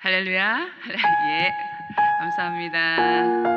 할렐루야. 예. 감사합니다.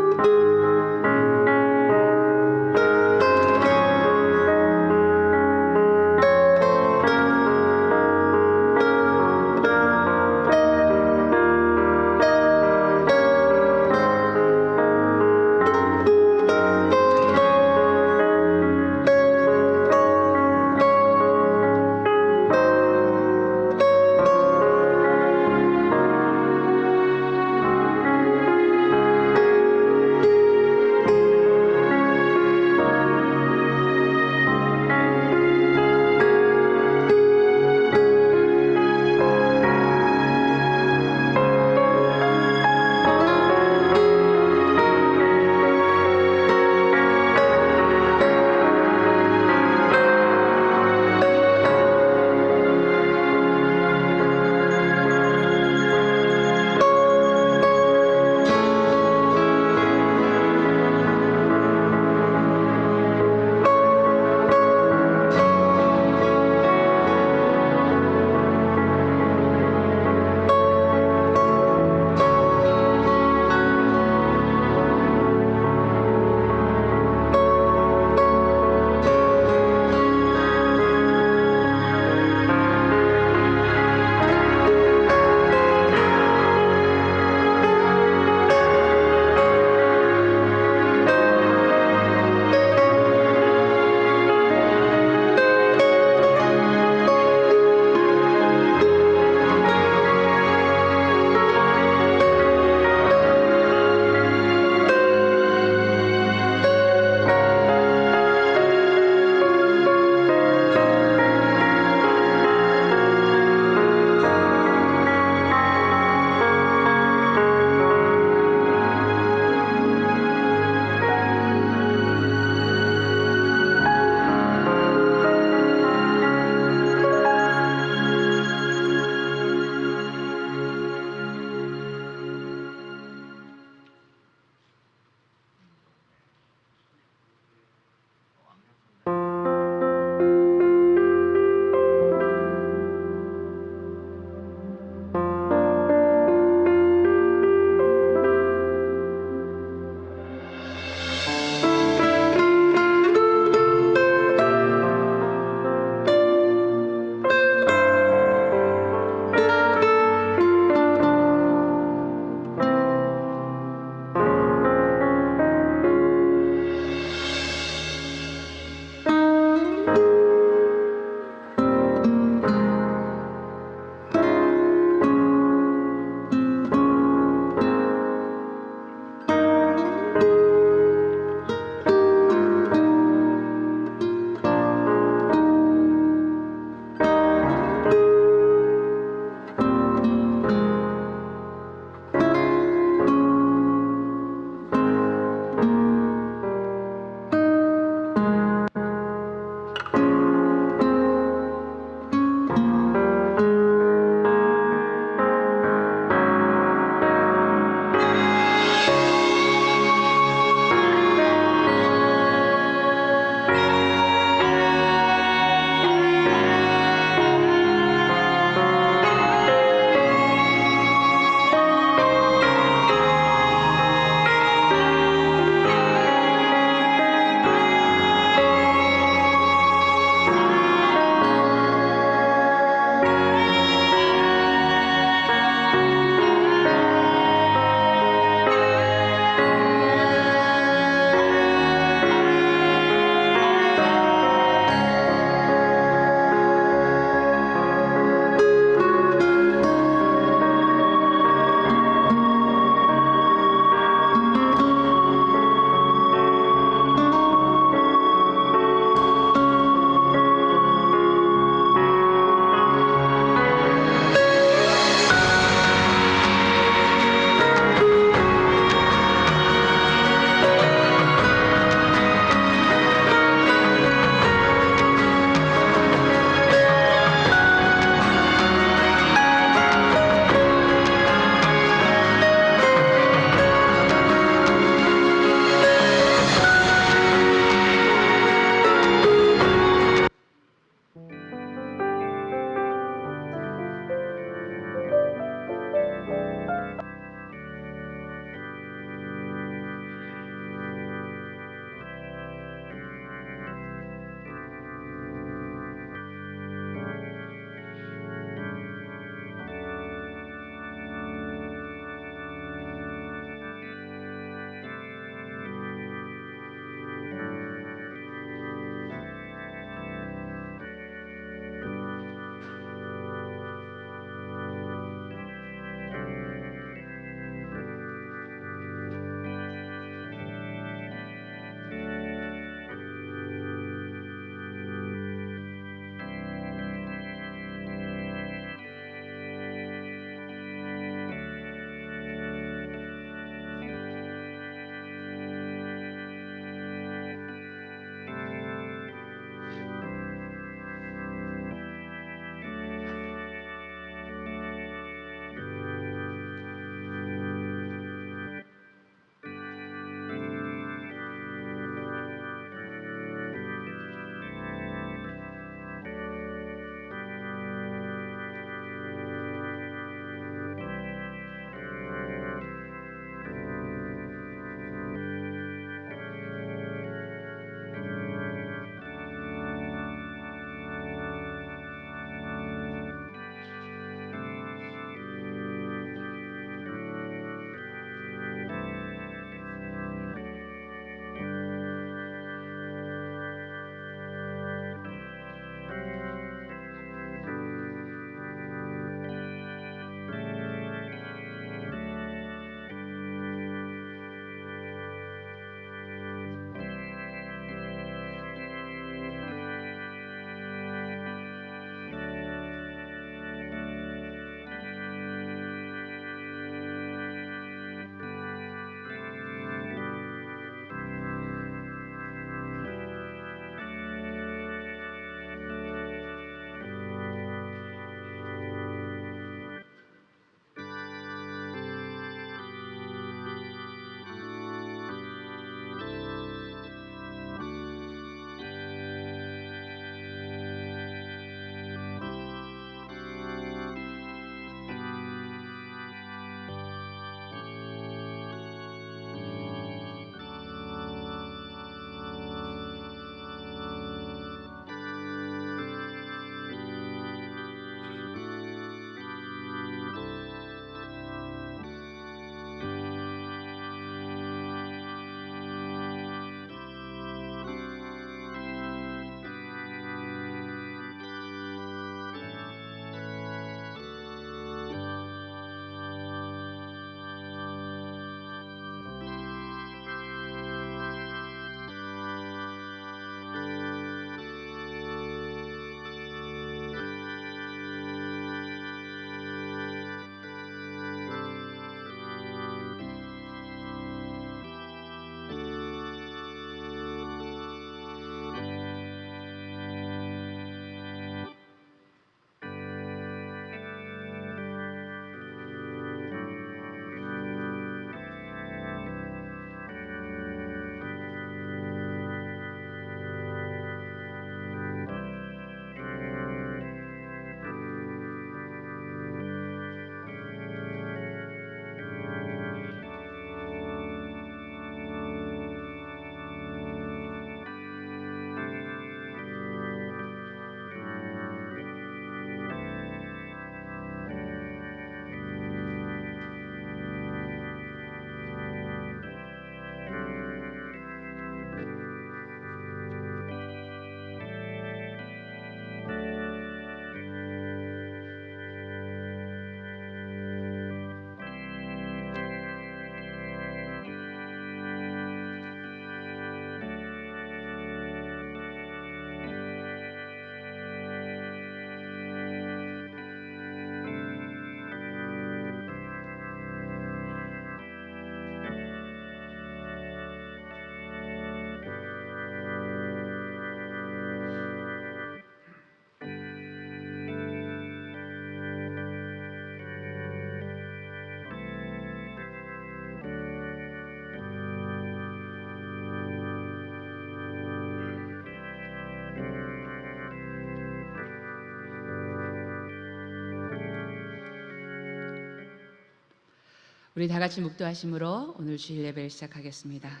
우리 다 같이 묵도하심으로 오늘 주일 예배를 시작하겠습니다.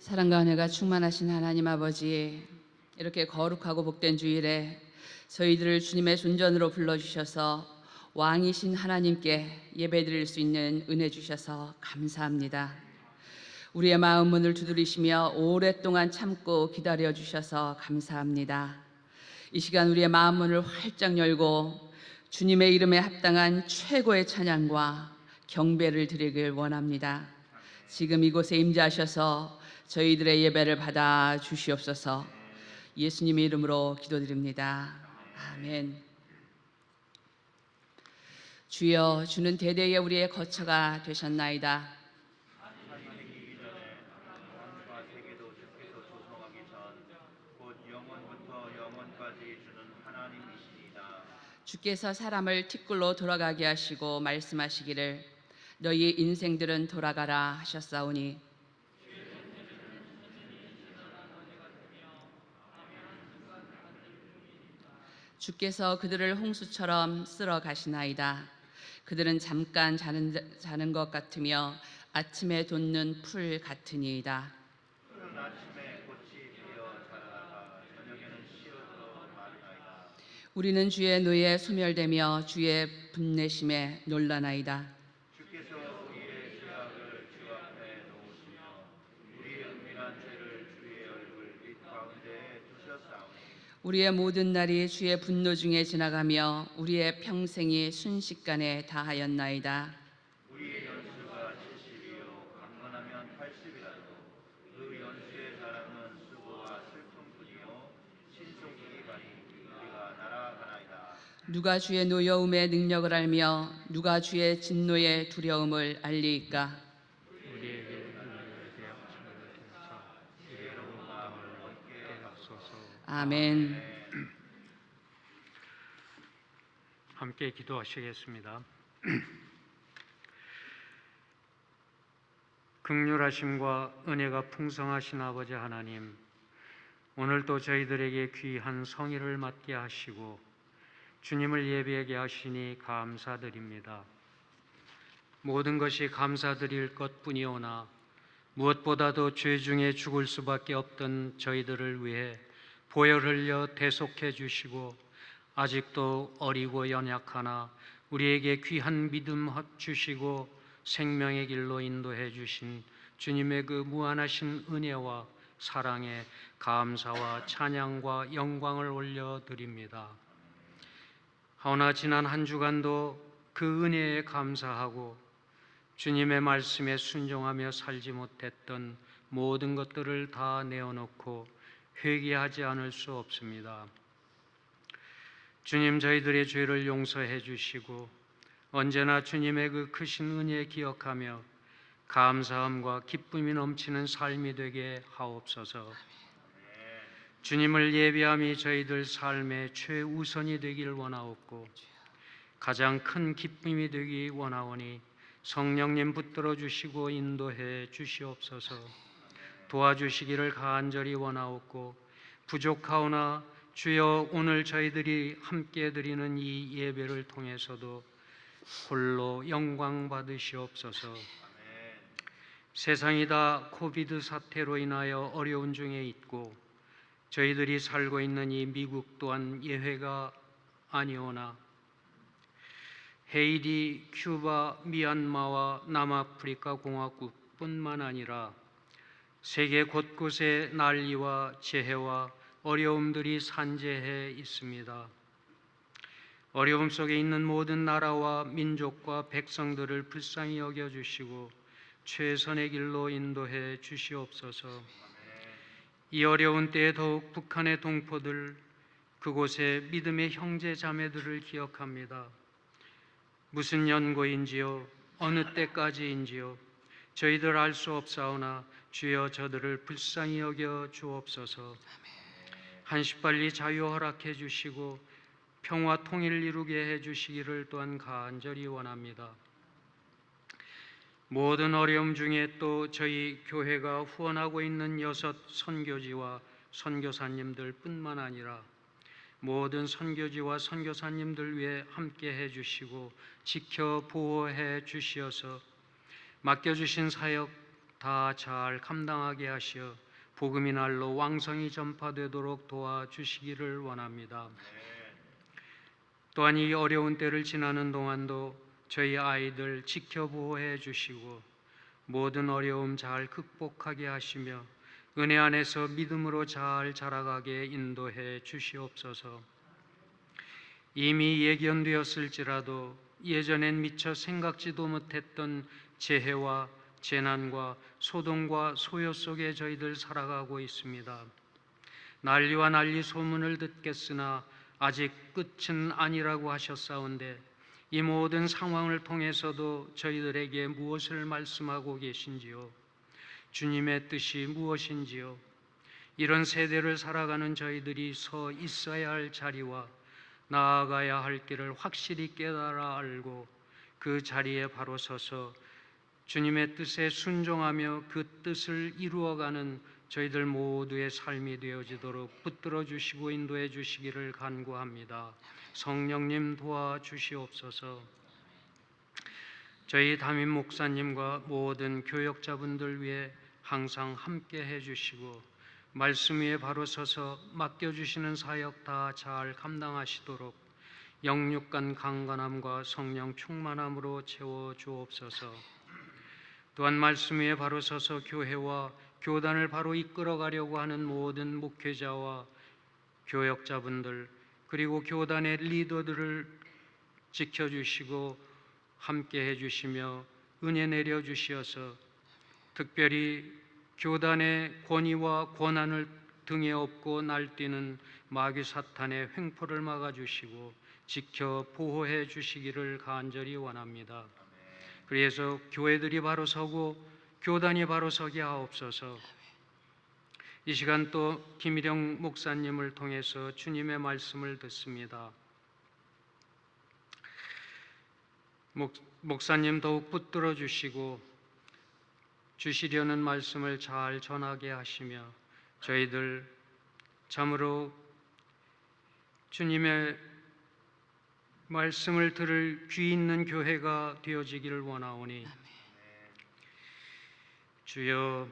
사랑과 은혜가 충만하신 하나님 아버지, 이렇게 거룩하고 복된 주일에 저희들을 주님의 존전으로 불러주셔서 왕이신 하나님께 예배드릴 수 있는 은혜 주셔서 감사합니다. 우리의 마음 문을 두드리시며 오랫동안 참고 기다려 주셔서 감사합니다. 이 시간 우리의 마음 문을 활짝 열고 주님의 이름에 합당한 최고의 찬양과 경배를 드리길 원합니다. 지금 이곳에 임재하셔서 저희들의 예배를 받아 주시옵소서. 예수님의 이름으로 기도드립니다. 아멘. 주여, 주는 대대의 우리의 거처가 되셨나이다. 주께서 사람을 티끌로 돌아가게 하시고 말씀하시기를 너희 인생들은 돌아가라 하셨사오니 주께서 그들을 홍수처럼 쓸어 가시나이다. 그들은 잠깐 자는 것 같으며 아침에 돋는 풀 같으니이다. 우리는 주의 노에 소멸되며 주의 분내심에 놀라나이다. 주께서 우리의 죄악을 주 앞에 놓으시며 우리의 은밀한 죄를 주의 얼굴 빛 가운데 두셨사오니 우리의 모든 날이 주의 분노 중에 지나가며 우리의 평생이 순식간에 다하였나이다. 우리의 연수가 70이요 강건하면 80이라도 그 연수의 자랑은 수고와 슬픔뿐이요 신속히 가니 우리가 날아가나이다. 누가 주의 노여움의 능력을 알며 누가 주의 진노의 두려움을 알리이까. 아멘. 함께 기도하시겠습니다. 긍휼하심과 은혜가 풍성하신 아버지 하나님, 오늘도 저희들에게 귀한 성의를 맡게 하시고 주님을 예배하게 하시니 감사드립니다. 모든 것이 감사드릴 것뿐이오나 무엇보다도 죄 중에 죽을 수밖에 없던 저희들을 위해 보혈 흘려 대속해 주시고 아직도 어리고 연약하나 우리에게 귀한 믿음 주시고 생명의 길로 인도해 주신 주님의 그 무한하신 은혜와 사랑에 감사와 찬양과 영광을 올려드립니다. 하오나 지난 한 주간도 그 은혜에 감사하고 주님의 말씀에 순종하며 살지 못했던 모든 것들을 다 내어놓고 회개하지 않을 수 없습니다. 주님, 저희들의 죄를 용서해 주시고 언제나 주님의 그 크신 은혜 기억하며 감사함과 기쁨이 넘치는 삶이 되게 하옵소서. 주님을 예배함이 저희들 삶의 최우선이 되길 원하옵고 가장 큰 기쁨이 되기 원하오니 성령님 붙들어 주시고 인도해 주시옵소서. 도와주시기를 간절히 원하옵고 부족하오나 주여, 오늘 저희들이 함께 드리는 이 예배를 통해서도 홀로 영광 받으시옵소서. 세상이 다 코비드 사태로 인하여 어려운 중에 있고 저희들이 살고 있는 이 미국 또한 예외가 아니오나 헤이티, 큐바, 미얀마와 남아프리카 공화국뿐만 아니라 세계 곳곳에 난리와 재해와 어려움들이 산재해 있습니다. 어려움 속에 있는 모든 나라와 민족과 백성들을 불쌍히 여겨주시고 최선의 길로 인도해 주시옵소서. 이 어려운 때에 더욱 북한의 동포들, 그곳의 믿음의 형제 자매들을 기억합니다. 무슨 연고인지요 어느 때까지인지요? 저희들 알 수 없사오나 주여 저들을 불쌍히 여겨 주옵소서. 한시빨리 자유 허락해 주시고 평화 통일 이루게 해 주시기를 또한 간절히 원합니다. 모든 어려움 중에 또 저희 교회가 후원하고 있는 6 선교지와 선교사님들 뿐만 아니라 모든 선교지와 선교사님들 위해 함께 해 주시고 지켜 보호해 주시어서 맡겨주신 사역 다 잘 감당하게 하시어 복음이 날로 왕성히 전파되도록 도와주시기를 원합니다. 또한 이 어려운 때를 지나는 동안도 저희 아이들 지켜 보호해 주시고 모든 어려움 잘 극복하게 하시며 은혜 안에서 믿음으로 잘 자라가게 인도해 주시옵소서. 이미 예견되었을지라도 예전엔 미처 생각지도 못했던 재해와 재난과 소동과 소요 속에 저희들 살아가고 있습니다. 난리와 난리 소문을 듣겠으나 아직 끝은 아니라고 하셨사온데 이 모든 상황을 통해서도 저희들에게 무엇을 말씀하고 계신지요? 주님의 뜻이 무엇인지요? 이런 세대를 살아가는 저희들이 서 있어야 할 자리와 나아가야 할 길을 확실히 깨달아 알고 그 자리에 바로 서서 주님의 뜻에 순종하며 그 뜻을 이루어가는 저희들 모두의 삶이 되어지도록 붙들어 주시고 인도해 주시기를 간구합니다. 성령님 도와주시옵소서. 저희 담임 목사님과 모든 교역자분들 위해 항상 함께 해주시고 말씀 위에 바로 서서 맡겨주시는 사역 다 잘 감당하시도록 영육간 강건함과 성령 충만함으로 채워주옵소서. 또한 말씀 위에 바로 서서 교회와 교단을 바로 이끌어가려고 하는 모든 목회자와 교역자분들 그리고 교단의 리더들을 지켜주시고 함께 해주시며 은혜 내려주시어서 특별히 교단의 권위와 권한을 등에 업고 날뛰는 마귀 사탄의 횡포를 막아주시고 지켜 보호해 주시기를 간절히 원합니다. 그래서 교회들이 바로 서고 교단이 바로 서게 하옵소서. 이 시간 또 김일영 목사님을 통해서 주님의 말씀을 듣습니다. 목사님 더욱 붙들어 주시고 주시려는 말씀을 잘 전하게 하시며 저희들 참으로 주님의 말씀을 들을 귀 있는 교회가 되어지기를 원하오니 주여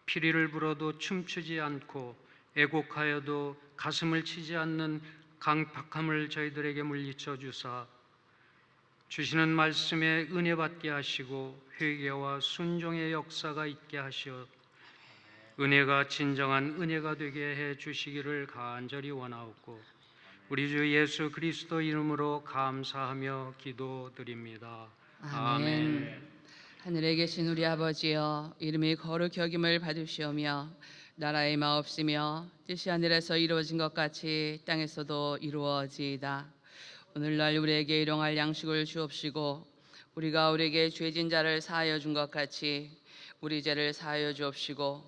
피리를 불어도 춤추지 않고 애곡하여도 가슴을 치지 않는 강팍함을 저희들에게 물리쳐 주사 주시는 말씀에 은혜 받게 하시고 회개와 순종의 역사가 있게 하시어 은혜가 진정한 은혜가 되게 해 주시기를 간절히 원하옵고 우리 주 예수 그리스도 이름으로 감사하며 기도드립니다. 아멘. 하늘에 계신 우리 아버지여 이름이 거룩히 여김을 받으시오며 나라의 마옵시며 뜻이 하늘에서 이루어진 것 같이 땅에서도 이루어지이다. 오늘날 우리에게 일용할 양식을 주옵시고 우리가 우리에게 죄진 자를 사하여 준 것 같이 우리 죄를 사하여 주옵시고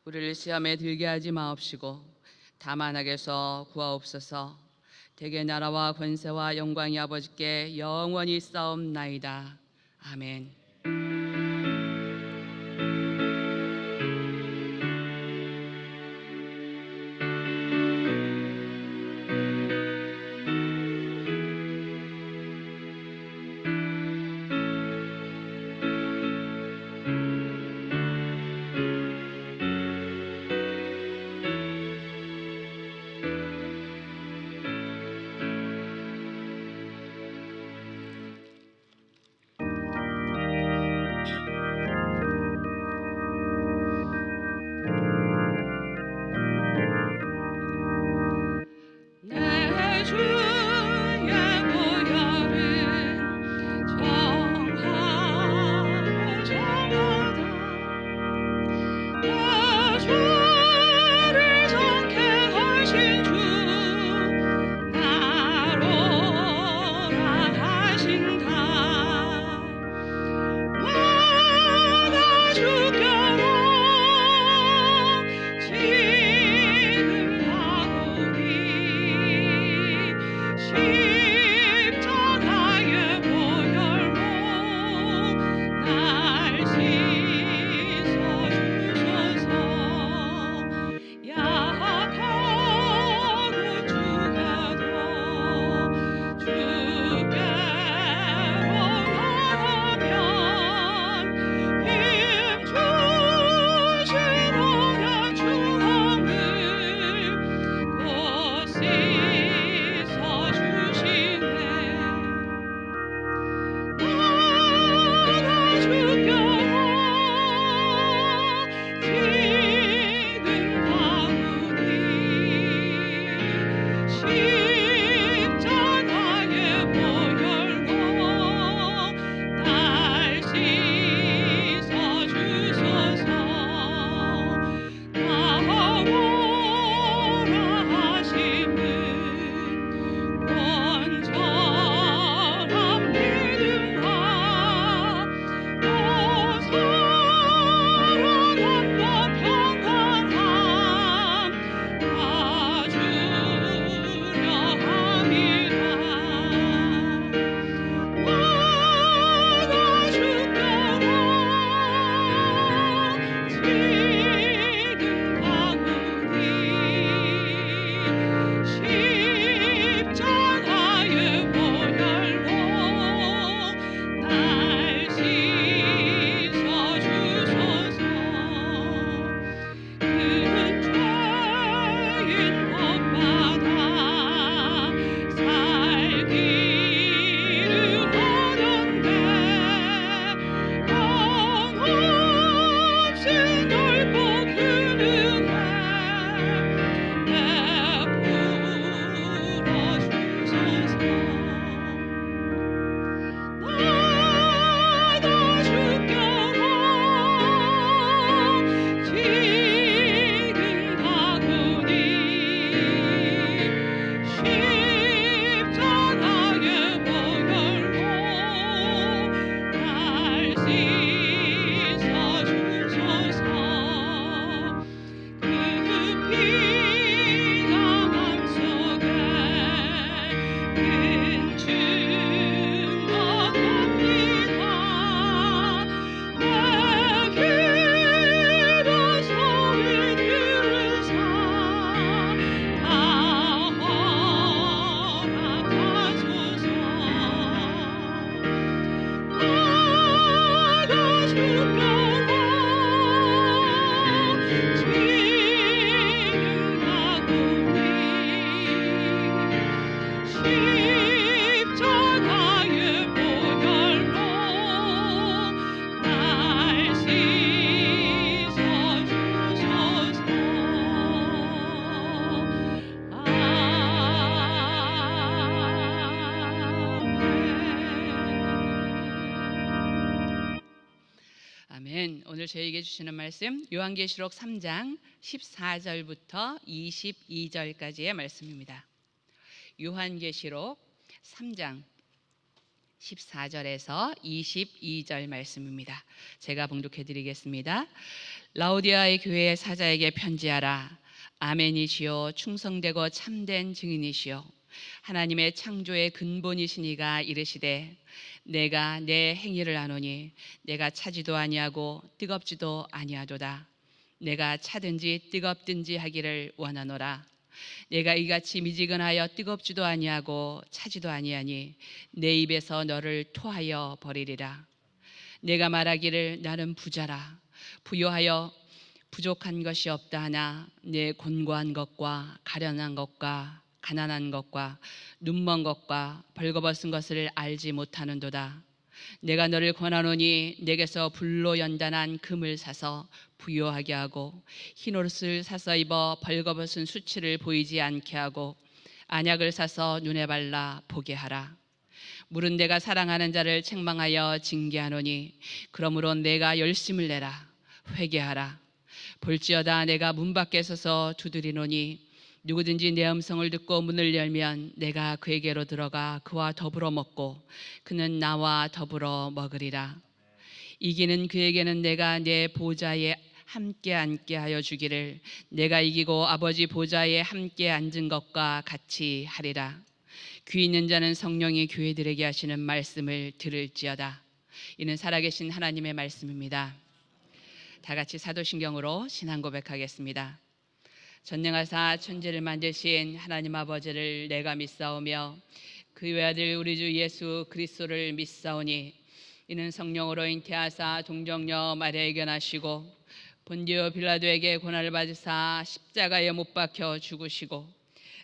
우리를 시험에 들게 하지 마옵시고 다만 악에서 구하옵소서. 대개 나라와 권세와 영광이 아버지께 영원히 있사옵나이다. 아멘. 오늘 저에게 주시는 말씀 요한계시록 3장 14절부터 22절까지의 말씀입니다. 요한계시록 3장 14절에서 22절 말씀입니다. 제가 봉독해 드리겠습니다. 라오디아의 교회의 사자에게 편지하라. 아멘이시요 충성되고 참된 증인이시요 하나님의 창조의 근본이시니가 이르시되 내가 내 행위를 아노니 내가 차지도 아니하고 뜨겁지도 아니하도다. 내가 차든지 뜨겁든지 하기를 원하노라. 내가 이같이 미지근하여 뜨겁지도 아니하고 차지도 아니하니 내 입에서 너를 토하여 버리리라. 내가 말하기를 나는 부자라 부요하여 부족한 것이 없다 하나 내 곤고한 것과 가련한 것과 가난한 것과 눈먼 것과 벌거벗은 것을 알지 못하는도다. 내가 너를 권하노니 내게서 불로 연단한 금을 사서 부요하게 하고 흰 옷을 사서 입어 벌거벗은 수치를 보이지 않게 하고 안약을 사서 눈에 발라 보게 하라. 물은 내가 사랑하는 자를 책망하여 징계하노니 그러므로 내가 열심을 내라. 회개하라. 볼지어다 내가 문 밖에 서서 두드리노니 누구든지 내 음성을 듣고 문을 열면 내가 그에게로 들어가 그와 더불어 먹고 그는 나와 더불어 먹으리라. 이기는 그에게는 내가 내 보좌에 함께 앉게 하여 주기를 내가 이기고 아버지 보좌에 함께 앉은 것과 같이 하리라. 귀 있는 자는 성령이 교회들에게 하시는 말씀을 들을지어다. 이는 살아계신 하나님의 말씀입니다. 다 같이 사도신경으로 신앙 고백하겠습니다. 전능하사 천지를 만드신 하나님 아버지를 내가 믿사오며 그 외아들 우리 주 예수 그리스도를 믿사오니 이는 성령으로 잉태하사 동정녀 마리아에게 나시고 본디오 빌라도에게 고난을 받으사 십자가에 못 박혀 죽으시고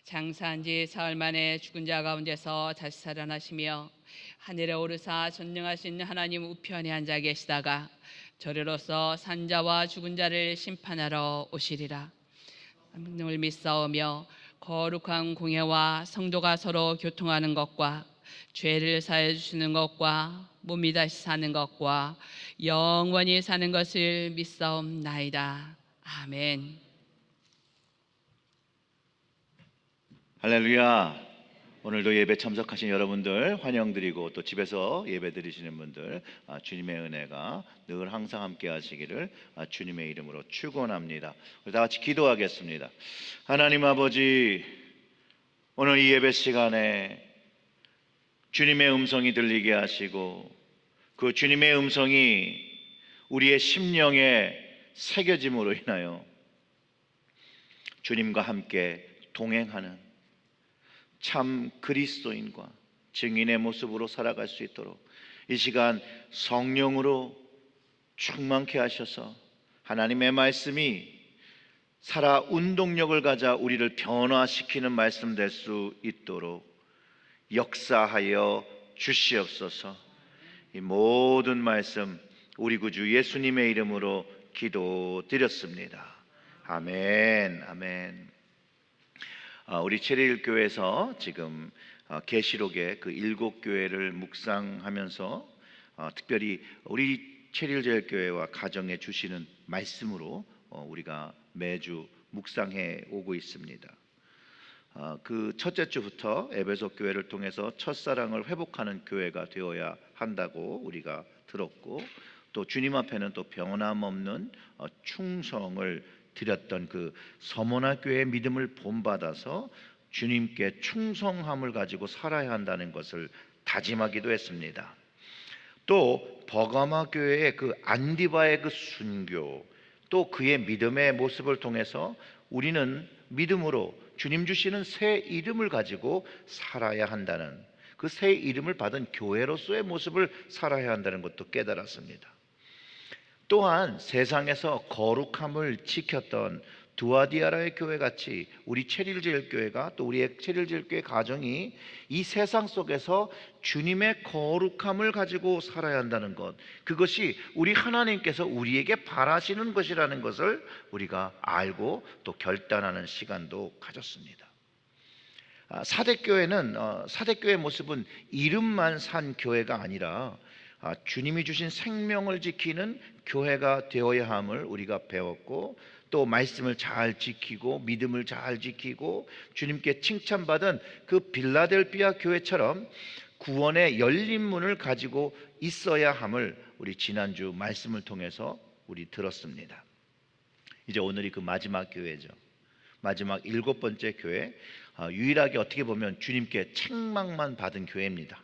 장사한 지 사흘 만에 죽은 자 가운데서 다시 살아나시며 하늘에 오르사 전능하신 하나님 우편에 앉아 계시다가 저리로서 산자와 죽은 자를 심판하러 오시리라. 하나님을 믿사오며 거룩한 공회와 성도가 서로 교통하는 것과 죄를 사해 주시는 것과 몸이 다시 사는 것과 영원히 사는 것을 믿사옵나이다. 아멘. 할렐루야. 오늘도 예배 참석하신 여러분들 환영드리고 또 집에서 예배 드리시는 분들 주님의 은혜가 늘 항상 함께 하시기를 주님의 이름으로 축원합니다. 우리 다 같이 기도하겠습니다. 하나님 아버지, 오늘 이 예배 시간에 주님의 음성이 들리게 하시고 그 주님의 음성이 우리의 심령에 새겨짐으로 인하여 주님과 함께 동행하는 참 그리스도인과 증인의 모습으로 살아갈 수 있도록 이 시간 성령으로 충만케 하셔서 하나님의 말씀이 살아 운동력을 가져 우리를 변화시키는 말씀 될 수 있도록 역사하여 주시옵소서. 이 모든 말씀 우리 구주 예수님의 이름으로 기도드렸습니다. 아멘. 아멘. 우리 체리일교회에서 지금 계시록의 그 7교회를 묵상하면서 특별히 우리 체리일제일교회와 가정에 주시는 말씀으로 우리가 매주 묵상해 오고 있습니다. 그 첫째 주부터 에베소 교회를 통해서 첫사랑을 회복하는 교회가 되어야 한다고 우리가 들었고, 또 주님 앞에는 또 변함없는 충성을 드렸던 그 서머나 교회의 믿음을 본받아서 주님께 충성함을 가지고 살아야 한다는 것을 다짐하기도 했습니다. 또 버가마 교회의 그 안디바의 그 순교, 또 그의 믿음의 모습을 통해서 우리는 믿음으로 주님 주시는 새 이름을 가지고 살아야 한다는, 그 새 이름을 받은 교회로서의 모습을 살아야 한다는 것도 깨달았습니다. 또한 세상에서 거룩함을 지켰던 두아디아라의 교회같이 우리 체릴제일교회가, 또 우리의 체릴제일교회 가정이 이 세상 속에서 주님의 거룩함을 가지고 살아야 한다는 것, 그것이 우리 하나님께서 우리에게 바라시는 것이라는 것을 우리가 알고 또 결단하는 시간도 가졌습니다. 사대교회는 사대교회의 모습은 이름만 산 교회가 아니라 주님이 주신 생명을 지키는 교회가 되어야 함을 우리가 배웠고, 또 말씀을 잘 지키고 믿음을 잘 지키고 주님께 칭찬받은 그 빌라델비아 교회처럼 구원의 열린 문을 가지고 있어야 함을 우리 지난주 말씀을 통해서 우리 들었습니다. 이제 오늘이 그 마지막 교회죠. 마지막 7번째 교회, 유일하게 어떻게 보면 주님께 책망만 받은 교회입니다.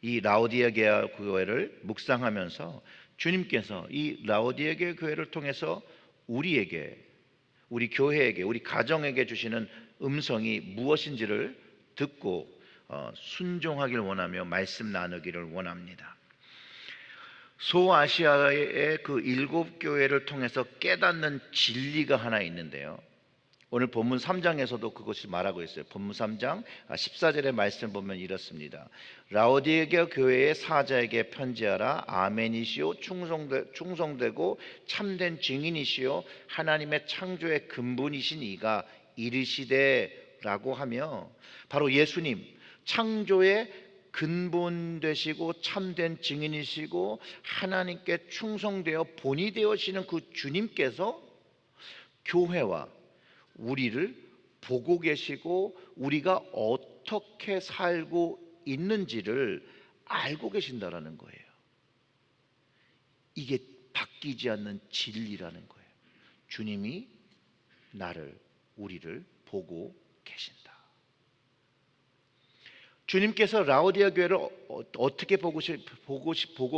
이 라오디게아 교회를 묵상하면서 주님께서 이 라오디게아 교회를 통해서 우리에게, 우리 교회에게, 우리 가정에게 주시는 음성이 무엇인지를 듣고 순종하길 원하며 말씀 나누기를 원합니다. 소아시아의 그 7교회를 통해서 깨닫는 진리가 하나 있는데요, 오늘 본문 3장에서도 그것이 말하고 있어요. 본문 3장 14절의 말씀 보면 이렇습니다. 라오디게아 교회의 사자에게 편지하라. 아멘이시오 충성되고 참된 증인이시오 하나님의 창조의 근본이신 이가 이르시되 라고 하며, 바로 예수님, 창조의 근본 되시고 참된 증인이시고 하나님께 충성되어 본이 되어지는 그 주님께서 교회와 우리를 보고 계시고 우리가 어떻게 살고 있는지를 알고 계신다라는 거예요. 이게 바뀌지 않는 진리라는 거예요. 주님이 나를, 우리를 보고 계신다. 주님께서 라오디게아 교회를 어떻게 보고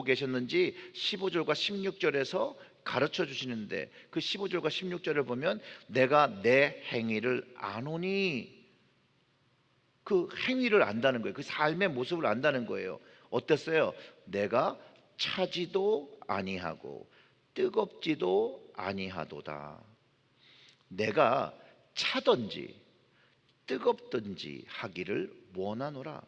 계셨는지 15절과 16절에서 가르쳐 주시는데, 그 15절과 16절을 보면 내가 내 행위를 아노니, 그 행위를 안다는 거예요. 그 삶의 모습을 안다는 거예요. 어땠어요? 내가 차지도 아니하고 뜨겁지도 아니하도다. 내가 차든지 뜨겁든지 하기를 원하노라.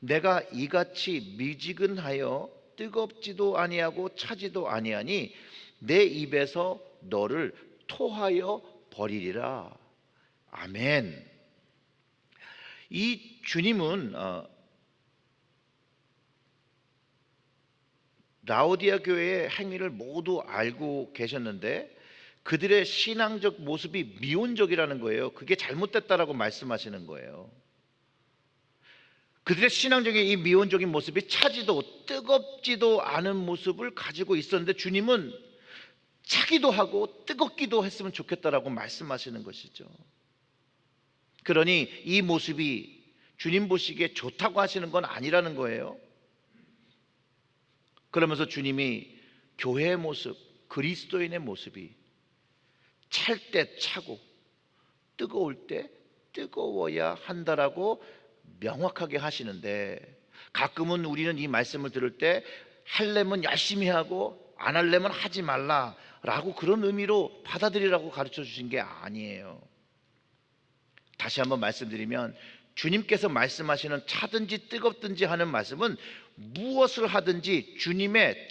내가 이같이 미지근하여 뜨겁지도 아니하고 차지도 아니하니 내 입에서 너를 토하여 버리리라. 아멘. 이 주님은 라오디게아 교회의 행위를 모두 알고 계셨는데 그들의 신앙적 모습이 미온적이라는 거예요. 그게 잘못됐다라고 말씀하시는 거예요. 그들의 신앙적인 이 미온적인 모습이 차지도 뜨겁지도 않은 모습을 가지고 있었는데 주님은 차기도 하고 뜨겁기도 했으면 좋겠다라고 말씀하시는 것이죠. 그러니 이 모습이 주님 보시기에 좋다고 하시는 건 아니라는 거예요. 그러면서 주님이 교회의 모습, 그리스도인의 모습이 찰 때 차고 뜨거울 때 뜨거워야 한다라고 명확하게 하시는데, 가끔은 우리는 이 말씀을 들을 때 하려면 열심히 하고 안 하려면 하지 말라라고 그런 의미로 받아들이라고 가르쳐 주신 게 아니에요. 다시 한번 말씀드리면 주님께서 말씀하시는 차든지 뜨겁든지 하는 말씀은 무엇을 하든지 주님이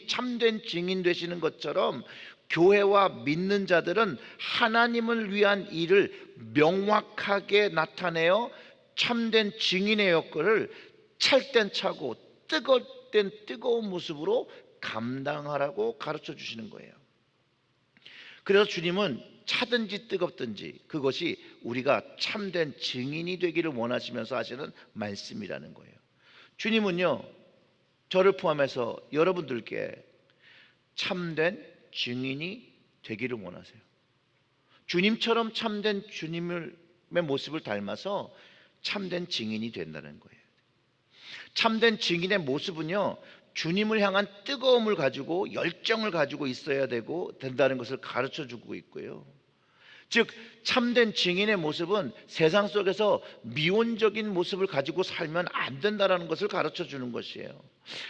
참된 증인 되시는 것처럼 교회와 믿는 자들은 하나님을 위한 일을 명확하게 나타내어 참된 증인의 역할을 찰 땐 차고 뜨거울 땐 뜨거운 모습으로 감당하라고 가르쳐 주시는 거예요. 그래서 주님은 차든지 뜨겁든지 그것이 우리가 참된 증인이 되기를 원하시면서 하시는 말씀이라는 거예요. 주님은요, 저를 포함해서 여러분들께 참된 증인이 되기를 원하세요. 주님처럼 참된 주님의 모습을 닮아서 참된 증인이 된다는 거예요. 참된 증인의 모습은요, 주님을 향한 뜨거움을 가지고 열정을 가지고 있어야 된다는 것을 가르쳐 주고 있고요. 즉 참된 증인의 모습은 세상 속에서 미온적인 모습을 가지고 살면 안 된다는 것을 가르쳐 주는 것이에요.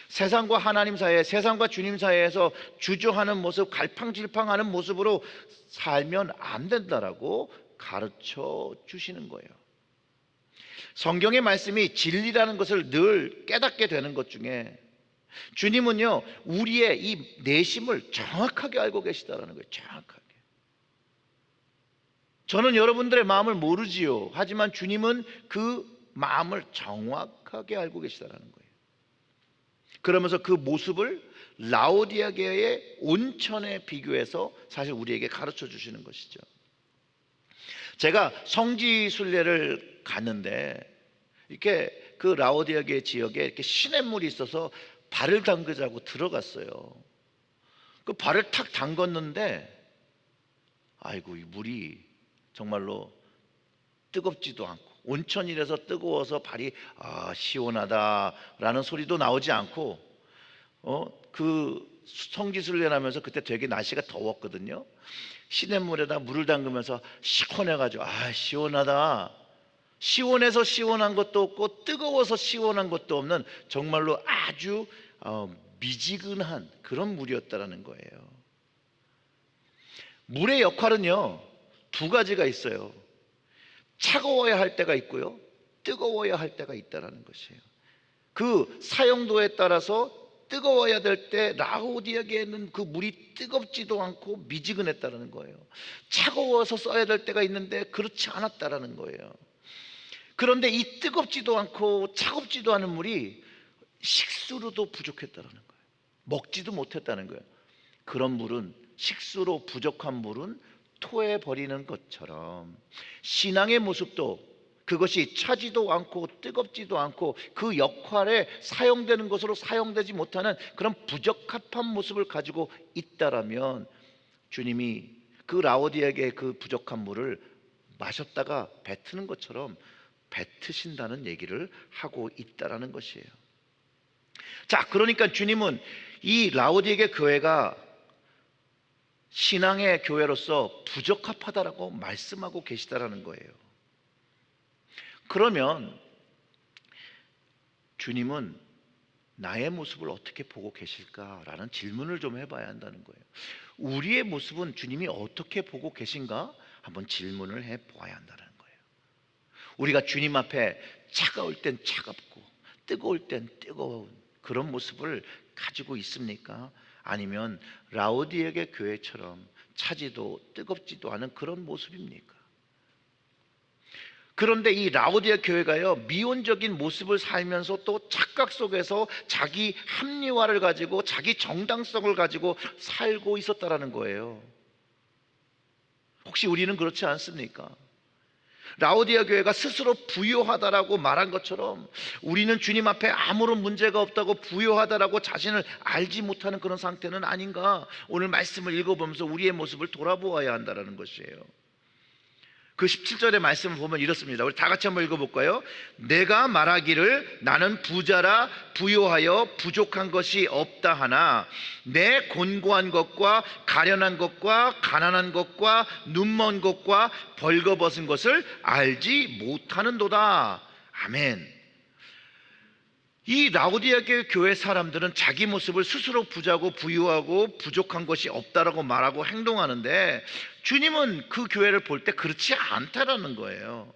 세상과 하나님 사이에, 세상과 주님 사이에서 주저하는 모습, 갈팡질팡하는 모습으로 살면 안 된다라고 가르쳐 주시는 거예요. 성경의 말씀이 진리라는 것을 늘 깨닫게 되는 것 중에 주님은요, 우리의 이 내심을 정확하게 알고 계시다라는 거예요. 정확하게. 저는 여러분들의 마음을 모르지요. 하지만 주님은 그 마음을 정확하게 알고 계시다라는 거예요. 그러면서 그 모습을 라오디아 교회의 온천에 비교해서 사실 우리에게 가르쳐 주시는 것이죠. 제가 성지 순례를 갔는데 이렇게 그 라오디아 교회 지역에 이렇게 시냇물이 있어서 발을 담그자고 들어갔어요. 그 발을 탁 담궜는데 아이고, 이 물이 정말로 뜨겁지도 않고, 온천이라서 뜨거워서 발이 시원하다라는 소리도 나오지 않고, 그 성지순례를 하면서 그때 되게 날씨가 더웠거든요. 시냇물에다 물을 담그면서 시원해가지고 시원하다, 시원해서 시원한 것도 없고 뜨거워서 시원한 것도 없는 정말로 아주 미지근한 그런 물이었다라는 거예요. 물의 역할은요, 두 가지가 있어요. 차가워야 할 때가 있고요, 뜨거워야 할 때가 있다라는 것이에요. 그 사용도에 따라서 뜨거워야 될 때 라오디아계에는 그 물이 뜨겁지도 않고 미지근했다라는 거예요. 차가워서 써야 될 때가 있는데 그렇지 않았다라는 거예요. 그런데 이 뜨겁지도 않고 차갑지도 않은 물이 식수로도 부족했다라는 거예요. 먹지도 못했다는 거예요. 그런 물은, 식수로 부족한 물은 토해 버리는 것처럼 신앙의 모습도 그것이 차지도 않고 뜨겁지도 않고 그 역할에 사용되는 것으로 사용되지 못하는 그런 부적합한 모습을 가지고 있다라면 주님이 그 라오디아에게 그 부족한 물을 마셨다가 뱉는 것처럼 뱉으신다는 얘기를 하고 있다라는 것이에요. 자, 그러니까 주님은 이 라오디아계 교회가 신앙의 교회로서 부적합하다라고 말씀하고 계시다라는 거예요. 그러면 주님은 나의 모습을 어떻게 보고 계실까라는 질문을 좀 해봐야 한다는 거예요. 우리의 모습은 주님이 어떻게 보고 계신가 한번 질문을 해보아야 한다는 거예요. 우리가 주님 앞에 차가울 땐 차갑고 뜨거울 땐 뜨거운 그런 모습을 가지고 있습니까? 아니면 라오디아계 교회처럼 차지도 뜨겁지도 않은 그런 모습입니까? 그런데 이 라오디아 교회가요, 미온적인 모습을 살면서 또 착각 속에서 자기 합리화를 가지고 자기 정당성을 가지고 살고 있었다라는 거예요. 혹시 우리는 그렇지 않습니까? 라오디아 교회가 스스로 부요하다라고 말한 것처럼 우리는 주님 앞에 아무런 문제가 없다고 부요하다라고 자신을 알지 못하는 그런 상태는 아닌가? 오늘 말씀을 읽어보면서 우리의 모습을 돌아보아야 한다는 것이에요. 그 17절의 말씀을 보면 이렇습니다. 우리 다 같이 한번 읽어볼까요? 내가 말하기를 나는 부자라 부요하여 부족한 것이 없다 하나 내 곤고한 것과 가련한 것과 가난한 것과 눈먼 것과 벌거벗은 것을 알지 못하는도다. 아멘. 이 라오디아 교회 사람들은 자기 모습을 스스로 부자고 부유하고 부족한 것이 없다라고 말하고 행동하는데 주님은 그 교회를 볼 때 그렇지 않다라는 거예요.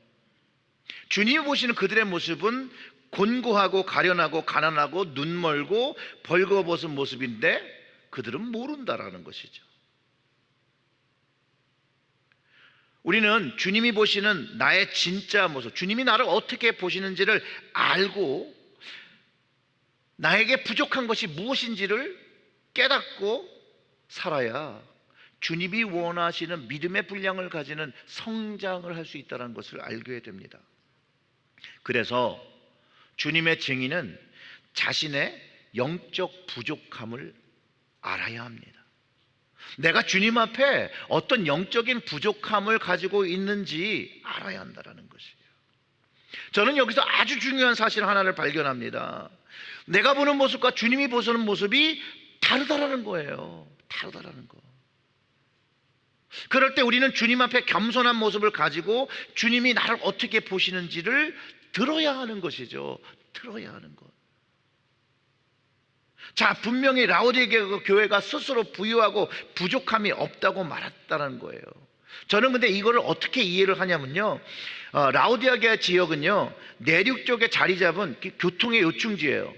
주님이 보시는 그들의 모습은 곤고하고 가련하고 가난하고 눈멀고 벌거벗은 모습인데 그들은 모른다라는 것이죠. 우리는 주님이 보시는 나의 진짜 모습, 주님이 나를 어떻게 보시는지를 알고 나에게 부족한 것이 무엇인지를 깨닫고 살아야 주님이 원하시는 믿음의 분량을 가지는 성장을 할 수 있다는 것을 알게 됩니다. 그래서 주님의 증인은 자신의 영적 부족함을 알아야 합니다. 내가 주님 앞에 어떤 영적인 부족함을 가지고 있는지 알아야 한다는 것이에요. 저는 여기서 아주 중요한 사실 하나를 발견합니다. 내가 보는 모습과 주님이 보시는 모습이 다르다라는 거예요. 다르다라는 거. 그럴 때 우리는 주님 앞에 겸손한 모습을 가지고 주님이 나를 어떻게 보시는지를 들어야 하는 것이죠. 들어야 하는 것. 자, 분명히 라오디아 교회가 스스로 부유하고 부족함이 없다고 말했다는 거예요. 저는 근데 이거를 어떻게 이해를 하냐면요, 라오디아 지역은요 내륙 쪽에 자리 잡은 교통의 요충지예요.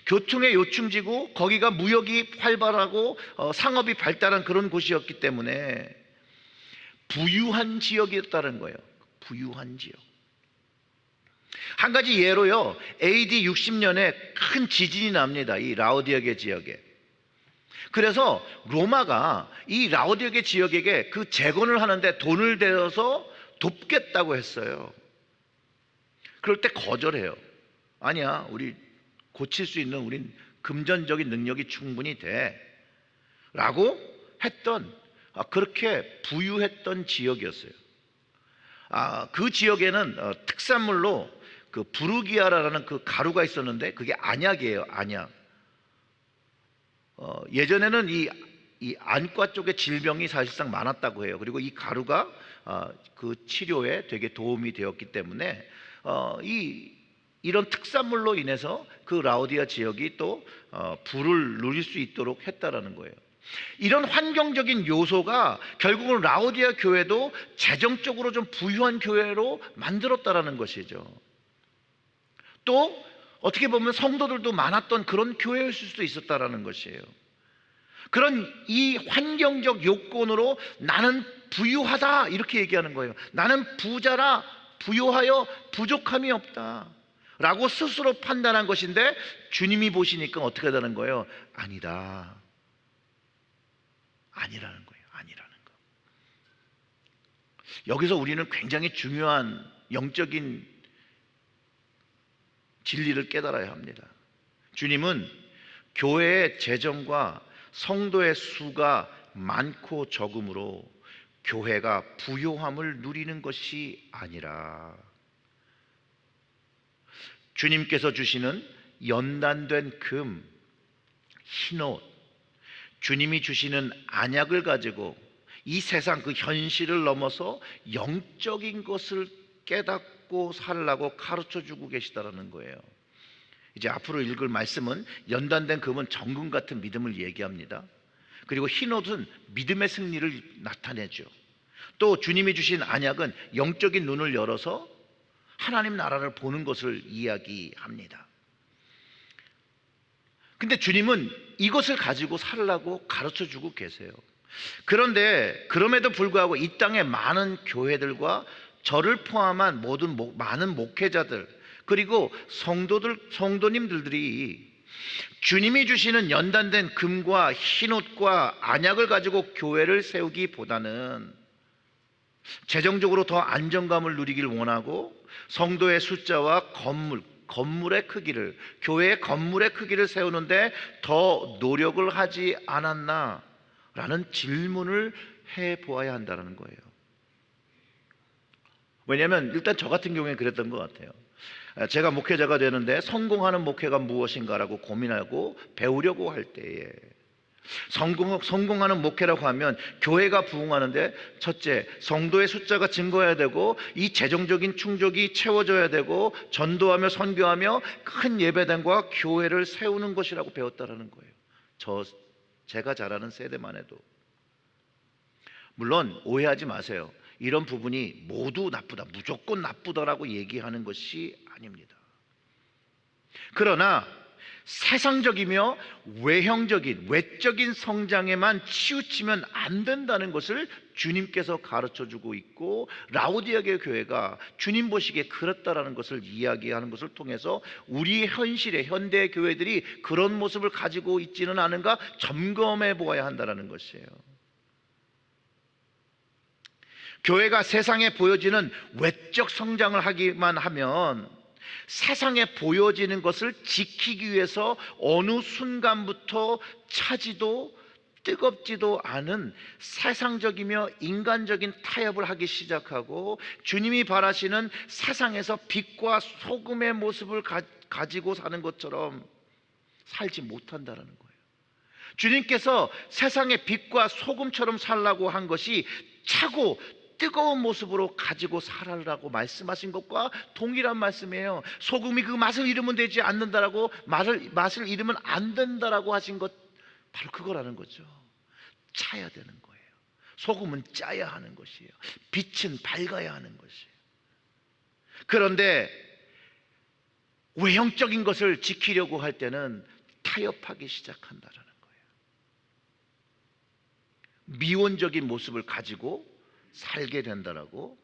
교통의 요충지고 거기가 무역이 활발하고 상업이 발달한 그런 곳이었기 때문에 부유한 지역이었다는 거예요. 부유한 지역. 한 가지 예로요, AD 60년에 큰 지진이 납니다. 이 라오디게아 지역에. 그래서 로마가 이 라오디게아 지역에게 그 재건을 하는데 돈을 대어서 돕겠다고 했어요. 그럴 때 거절해요. 아니야, 우리 고칠 수 있는 우린 금전적인 능력이 충분히 돼 라고 했던, 그렇게 부유했던 지역이었어요. 그 지역에는 특산물로 그 부르기아라는 그 가루가 있었는데 그게 안약이에요. 안약. 예전에는 이 안과 쪽에 질병이 사실상 많았다고 해요. 그리고 이 가루가 그 치료에 되게 도움이 되었기 때문에 이런 특산물로 인해서 그 라오디아 지역이 또 부를 누릴 수 있도록 했다라는 거예요. 이런 환경적인 요소가 결국은 라오디아 교회도 재정적으로 좀 부유한 교회로 만들었다라는 것이죠. 또 어떻게 보면 성도들도 많았던 그런 교회일 수도 있었다라는 것이에요. 그런 이 환경적 요건으로 나는 부유하다 이렇게 얘기하는 거예요. 나는 부자라, 부유하여 부족함이 없다 라고 스스로 판단한 것인데, 주님이 보시니까 어떻게 하다는 거예요? 아니다. 아니라는 거예요. 아니라는 거. 여기서 우리는 굉장히 중요한 영적인 진리를 깨달아야 합니다. 주님은 교회의 재정과 성도의 수가 많고 적음으로 교회가 부요함을 누리는 것이 아니라, 주님께서 주시는 연단된 금, 흰옷, 주님이 주시는 안약을 가지고 이 세상 그 현실을 넘어서 영적인 것을 깨닫고 살라고 가르쳐주고 계시다라는 거예요. 이제 앞으로 읽을 말씀은 연단된 금은 정금 같은 믿음을 얘기합니다. 그리고 흰옷은 믿음의 승리를 나타내죠. 또 주님이 주신 안약은 영적인 눈을 열어서 하나님 나라를 보는 것을 이야기합니다. 근데 주님은 이것을 가지고 살라고 가르쳐주고 계세요. 그런데 그럼에도 불구하고 이 땅의 많은 교회들과 저를 포함한 많은 목회자들, 그리고 성도님들이 주님이 주시는 연단된 금과 흰옷과 안약을 가지고 교회를 세우기보다는 재정적으로 더 안정감을 누리길 원하고 성도의 숫자와 건물의 크기를, 교회의 건물의 크기를 세우는데 더 노력을 하지 않았나 라는 질문을 해보아야 한다는 거예요. 왜냐하면 일단 저 같은 경우에 그랬던 것 같아요. 제가 목회자가 되는데 성공하는 목회가 무엇인가라고 고민하고 배우려고 할 때에, 성공하는 목회라고 하면 교회가 부흥하는데 첫째, 성도의 숫자가 증거해야 되고 이 재정적인 충족이 채워져야 되고 전도하며 선교하며 큰 예배당과 교회를 세우는 것이라고 배웠다라는 거예요. 제가 잘 아는 세대만 해도. 물론 오해하지 마세요. 이런 부분이 모두 나쁘다, 무조건 나쁘다라고 얘기하는 것이 아닙니다. 그러나 세상적이며 외적인 성장에만 치우치면 안 된다는 것을 주님께서 가르쳐주고 있고, 라오디게아 교회가 주님 보시기에 그렇다라는 것을 이야기하는 것을 통해서 우리 현실의 현대 교회들이 그런 모습을 가지고 있지는 않은가 점검해 보아야 한다는 것이에요. 교회가 세상에 보여지는 외적 성장을 하기만 하면 세상에 보여지는 것을 지키기 위해서 어느 순간부터 차지도 뜨겁지도 않은 세상적이며 인간적인 타협을 하기 시작하고 주님이 바라시는 세상에서 빛과 소금의 모습을 가지고 사는 것처럼 살지 못한다는 거예요. 주님께서 세상의 빛과 소금처럼 살라고 한 것이 차고 뜨거운 모습으로 가지고 살아라고 말씀하신 것과 동일한 말씀이에요. 소금이 그 맛을 잃으면 되지 않는다라고, 맛을 잃으면 안 된다라고 하신 것, 바로 그거라는 거죠. 짜야 되는 거예요. 소금은 짜야 하는 것이에요. 빛은 밝아야 하는 것이에요. 그런데 외형적인 것을 지키려고 할 때는 타협하기 시작한다라는 거예요. 미원적인 모습을 가지고 살게 된다라고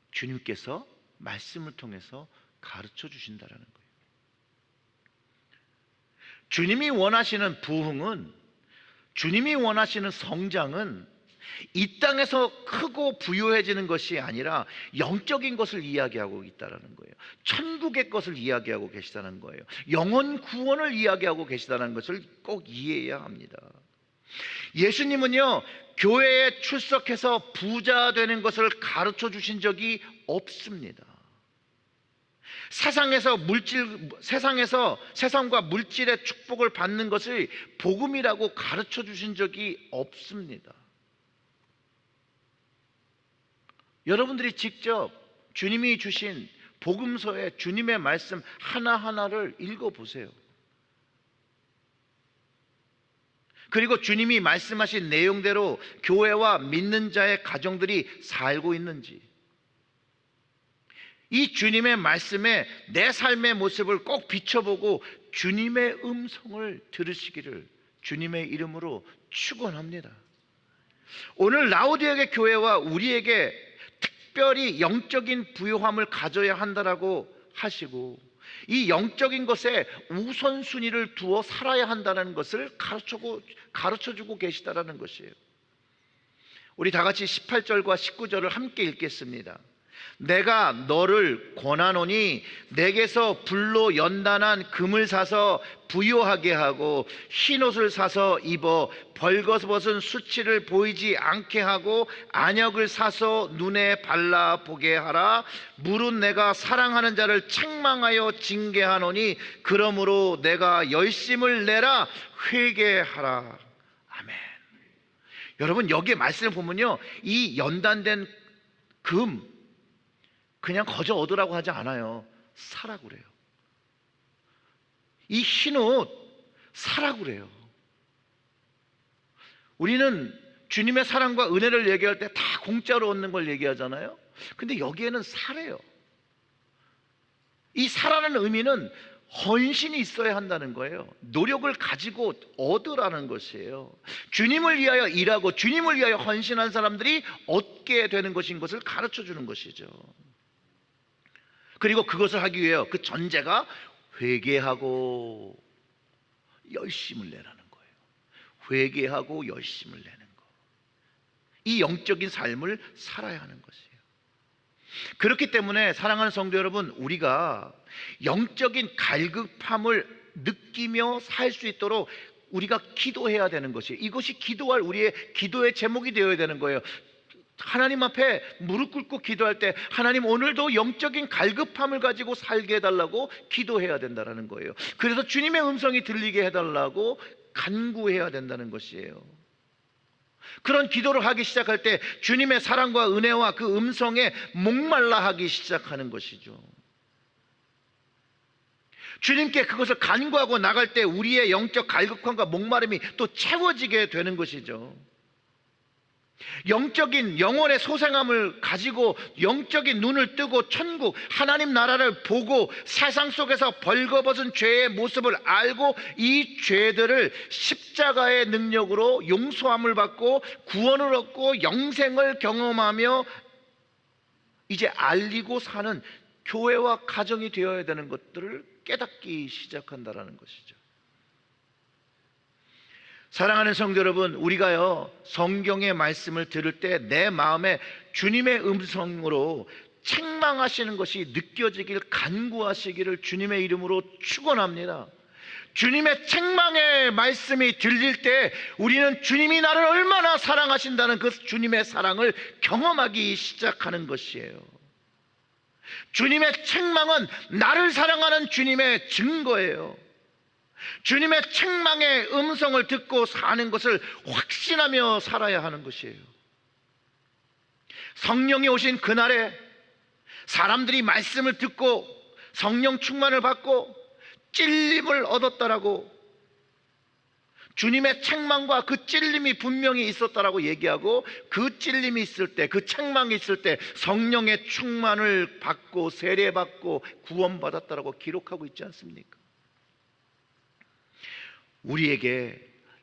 주님께서 말씀을 통해서 가르쳐 주신다라는 거예요. 주님이 원하시는 부흥은, 주님이 원하시는 성장은 이 땅에서 크고 부유해지는 것이 아니라 영적인 것을 이야기하고 있다는 거예요. 천국의 것을 이야기하고 계시다는 거예요. 영혼 구원을 이야기하고 계시다는 것을 꼭 이해해야 합니다. 예수님은요, 교회에 출석해서 부자 되는 것을 가르쳐 주신 적이 없습니다. 세상과 물질의 축복을 받는 것을 복음이라고 가르쳐 주신 적이 없습니다. 여러분들이 직접 주님이 주신 복음서의 주님의 말씀 하나하나를 읽어보세요. 그리고 주님이 말씀하신 내용대로 교회와 믿는 자의 가정들이 살고 있는지, 이 주님의 말씀에 내 삶의 모습을 꼭 비춰보고 주님의 음성을 들으시기를 주님의 이름으로 축원합니다. 오늘 라우디게의 교회와 우리에게 특별히 영적인 부요함을 가져야 한다라고 하시고, 이 영적인 것에 우선순위를 두어 살아야 한다는 것을 가르쳐주고 계시다라는 것이에요. 우리 다 같이 18절과 19절을 함께 읽겠습니다. 내가 너를 권하노니 내게서 불로 연단한 금을 사서 부요하게 하고 흰옷을 사서 입어 벌거벗은 수치를 보이지 않게 하고 안역을 사서 눈에 발라 보게 하라. 물은 내가 사랑하는 자를 책망하여 징계하노니 그러므로 내가 열심을 내라. 회개하라. 아멘. 여러분, 여기에 말씀을 보면요, 이 연단된 금 그냥 거저 얻으라고 하지 않아요. 사라고 그래요. 이 흰옷 사라고 그래요. 우리는 주님의 사랑과 은혜를 얘기할 때 다 공짜로 얻는 걸 얘기하잖아요. 근데 여기에는 사래요. 이 사라는 의미는 헌신이 있어야 한다는 거예요. 노력을 가지고 얻으라는 것이에요. 주님을 위하여 일하고 주님을 위하여 헌신한 사람들이 얻게 되는 것인 것을 가르쳐 주는 것이죠. 그리고 그것을 하기 위해 그 전제가 회개하고 열심을 내라는 거예요. 회개하고 열심을 내는 거. 이 영적인 삶을 살아야 하는 것이에요. 그렇기 때문에 사랑하는 성도 여러분, 우리가 영적인 갈급함을 느끼며 살 수 있도록 우리가 기도해야 되는 것이에요. 이것이 기도할 우리의 기도의 제목이 되어야 되는 거예요. 하나님 앞에 무릎 꿇고 기도할 때 하나님, 오늘도 영적인 갈급함을 가지고 살게 해달라고 기도해야 된다는 거예요. 그래서 주님의 음성이 들리게 해달라고 간구해야 된다는 것이에요. 그런 기도를 하기 시작할 때 주님의 사랑과 은혜와 그 음성에 목말라 하기 시작하는 것이죠. 주님께 그것을 간구하고 나갈 때 우리의 영적 갈급함과 목마름이 또 채워지게 되는 것이죠. 영적인 영혼의 소생함을 가지고 영적인 눈을 뜨고 천국 하나님 나라를 보고 세상 속에서 벌거벗은 죄의 모습을 알고 이 죄들을 십자가의 능력으로 용서함을 받고 구원을 얻고 영생을 경험하며 이제 알리고 사는 교회와 가정이 되어야 되는 것들을 깨닫기 시작한다라는 것이죠. 사랑하는 성도 여러분, 우리가요 성경의 말씀을 들을 때 내 마음에 주님의 음성으로 책망하시는 것이 느껴지길 간구하시기를 주님의 이름으로 축원합니다. 주님의 책망의 말씀이 들릴 때 우리는 주님이 나를 얼마나 사랑하신다는 그 주님의 사랑을 경험하기 시작하는 것이에요. 주님의 책망은 나를 사랑하는 주님의 증거예요. 주님의 책망의 음성을 듣고 사는 것을 확신하며 살아야 하는 것이에요. 성령이 오신 그날에 사람들이 말씀을 듣고 성령 충만을 받고 찔림을 얻었다라고, 주님의 책망과 그 찔림이 분명히 있었다라고 얘기하고, 그 찔림이 있을 때, 그 책망이 있을 때 성령의 충만을 받고 세례받고 구원받았다라고 기록하고 있지 않습니까? 우리에게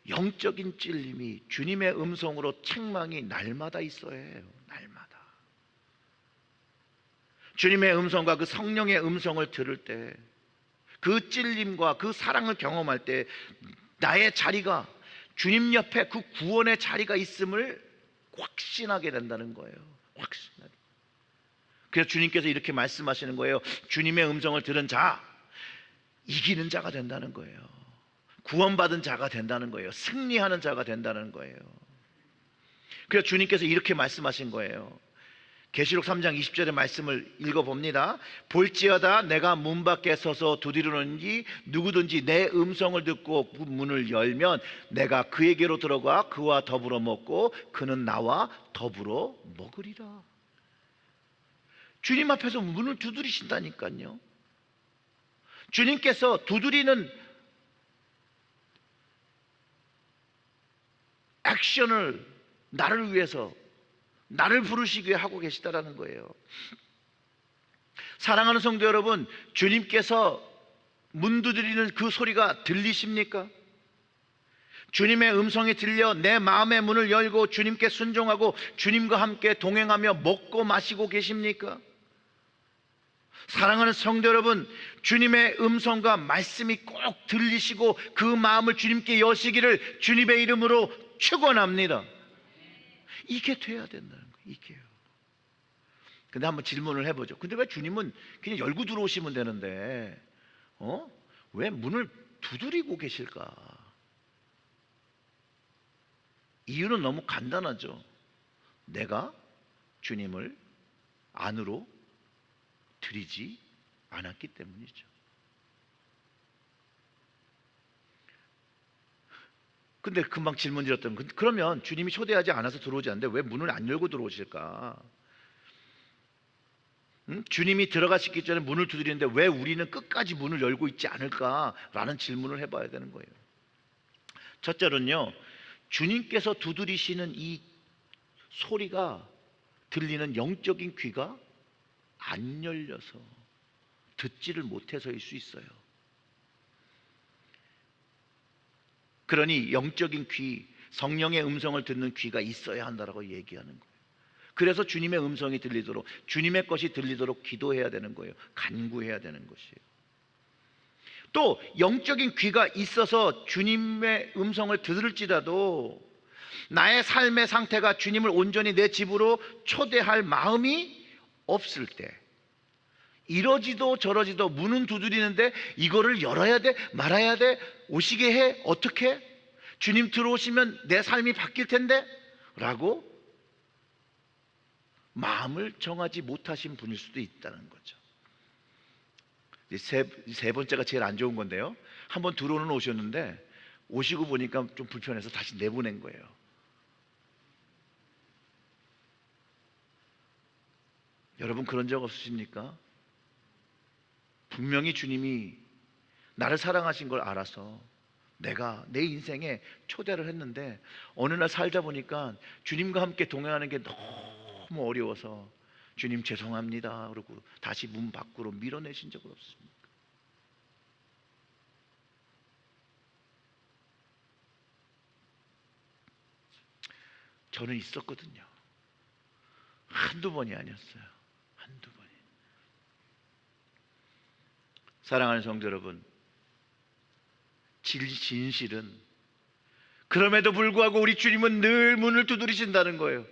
영적인 찔림이 주님의 음성으로 책망이 날마다 있어야 해요. 날마다. 주님의 음성과 그 성령의 음성을 들을 때, 그 찔림과 그 사랑을 경험할 때 나의 자리가 주님 옆에 그 구원의 자리가 있음을 확신하게 된다는 거예요. 확신하게. 그래서 주님께서 이렇게 말씀하시는 거예요. 주님의 음성을 들은 자, 이기는 자가 된다는 거예요. 구원받은 자가 된다는 거예요. 승리하는 자가 된다는 거예요. 그래서 주님께서 이렇게 말씀하신 거예요. 계시록 3장 20절의 말씀을 읽어봅니다. 볼지어다 내가 문 밖에 서서 두드리노니 누구든지 내 음성을 듣고 문을 열면 내가 그에게로 들어가 그와 더불어 먹고 그는 나와 더불어 먹으리라. 주님 앞에서 문을 두드리신다니까요. 주님께서 두드리는 액션을 나를 위해서, 나를 부르시기 위해 하고 계시다라는 거예요. 사랑하는 성도 여러분, 주님께서 문 두드리는 그 소리가 들리십니까? 주님의 음성이 들려 내 마음의 문을 열고 주님께 순종하고 주님과 함께 동행하며 먹고 마시고 계십니까? 사랑하는 성도 여러분, 주님의 음성과 말씀이 꼭 들리시고 그 마음을 주님께 여시기를 주님의 이름으로 축원합니다. 이게 돼야 된다는 거예요. 이게요. 근데 한번 질문을 해보죠. 근데 왜 주님은 그냥 열고 들어오시면 되는데 왜 문을 두드리고 계실까? 이유는 너무 간단하죠. 내가 주님을 안으로 들이지 않았기 때문이죠. 근데 금방 질문 드렸던, 그러면 주님이 초대하지 않아서 들어오지 않는데 왜 문을 안 열고 들어오실까? 주님이 들어가시기 전에 문을 두드리는데 왜 우리는 끝까지 문을 열고 있지 않을까라는 질문을 해봐야 되는 거예요. 첫째로는요, 주님께서 두드리시는 이 소리가 들리는 영적인 귀가 안 열려서 듣지를 못해서일 수 있어요. 그러니 영적인 귀, 성령의 음성을 듣는 귀가 있어야 한다라고 얘기하는 거예요. 그래서 주님의 음성이 들리도록, 주님의 것이 들리도록 기도해야 되는 거예요. 간구해야 되는 것이에요. 또 영적인 귀가 있어서 주님의 음성을 들을지라도 나의 삶의 상태가 주님을 온전히 내 집으로 초대할 마음이 없을 때, 이러지도 저러지도 문은 두드리는데 이거를 열어야 돼? 말아야 돼? 오시게 해? 어떻게? 주님 들어오시면 내 삶이 바뀔 텐데? 라고 마음을 정하지 못하신 분일 수도 있다는 거죠. 세 번째가 제일 안 좋은 건데요, 한번 들어오는 오셨는데 오시고 보니까 좀 불편해서 다시 내보낸 거예요. 여러분 그런 적 없으십니까? 분명히 주님이 나를 사랑하신 걸 알아서 내가 내 인생에 초대를 했는데 어느 날 살다 보니까 주님과 함께 동행하는 게 너무 어려워서 주님 죄송합니다 그러고 다시 문 밖으로 밀어내신 적은 없습니까? 저는 있었거든요. 한두 번이 아니었어요. 한두 번이. 사랑하는 성도 여러분, 진실은 그럼에도 불구하고 우리 주님은 늘 문을 두드리신다는 거예요.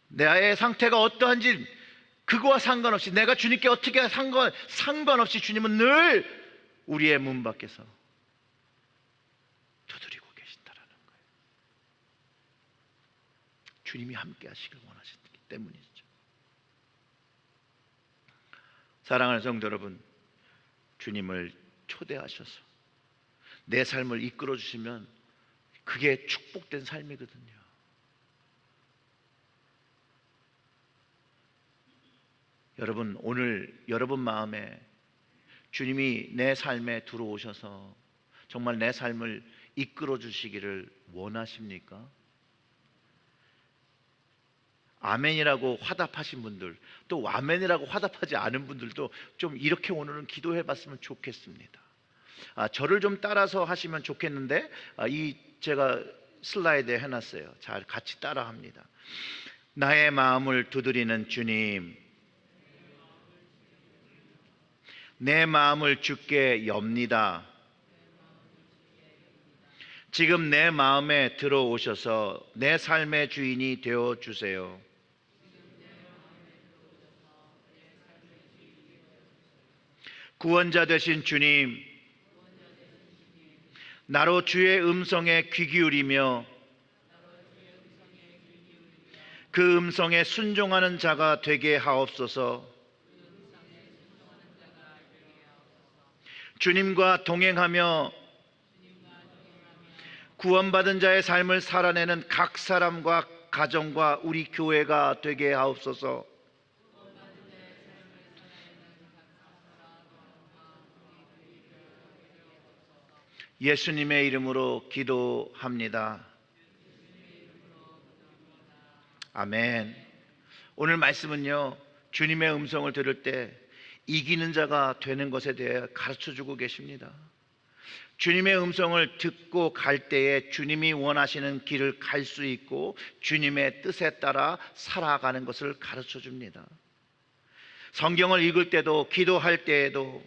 내 상태가 어떠한지 그거와 상관없이, 내가 주님께 어떻게 상관없이 주님은 늘 우리의 문 밖에서 두드리고 계신다라는 거예요. 주님이 함께 하시길 원하시기 때문이죠. 사랑하는 성도 여러분, 주님을 초대하셔서 내 삶을 이끌어 주시면 그게 축복된 삶이거든요. 여러분, 오늘 여러분 마음에 주님이 내 삶에 들어오셔서 정말 내 삶을 이끌어 주시기를 원하십니까? 아멘이라고 화답하신 분들, 또 아멘이라고 화답하지 않은 분들도 좀 이렇게 오늘은 기도해 봤으면 좋겠습니다. 저를 좀 따라서 하시면 좋겠는데 제가 슬라이드에 해놨어요. 잘 같이 따라합니다. 나의 마음을 두드리는 주님, 내 마음을 주께 엽니다. 지금 내 마음에 들어오셔서 내 삶의 주인이 되어 주세요. 구원자 되신 주님, 나로 주의 음성에 귀 기울이며 그 음성에 순종하는 자가 되게 하옵소서. 주님과 동행하며 구원받은 자의 삶을 살아내는 각 사람과 가정과 우리 교회가 되게 하옵소서. 예수님의 이름으로 기도합니다. 아멘. 오늘 말씀은요, 주님의 음성을 들을 때 이기는 자가 되는 것에 대해 가르쳐주고 계십니다. 주님의 음성을 듣고 갈 때에 주님이 원하시는 길을 갈 수 있고 주님의 뜻에 따라 살아가는 것을 가르쳐줍니다. 성경을 읽을 때도 기도할 때에도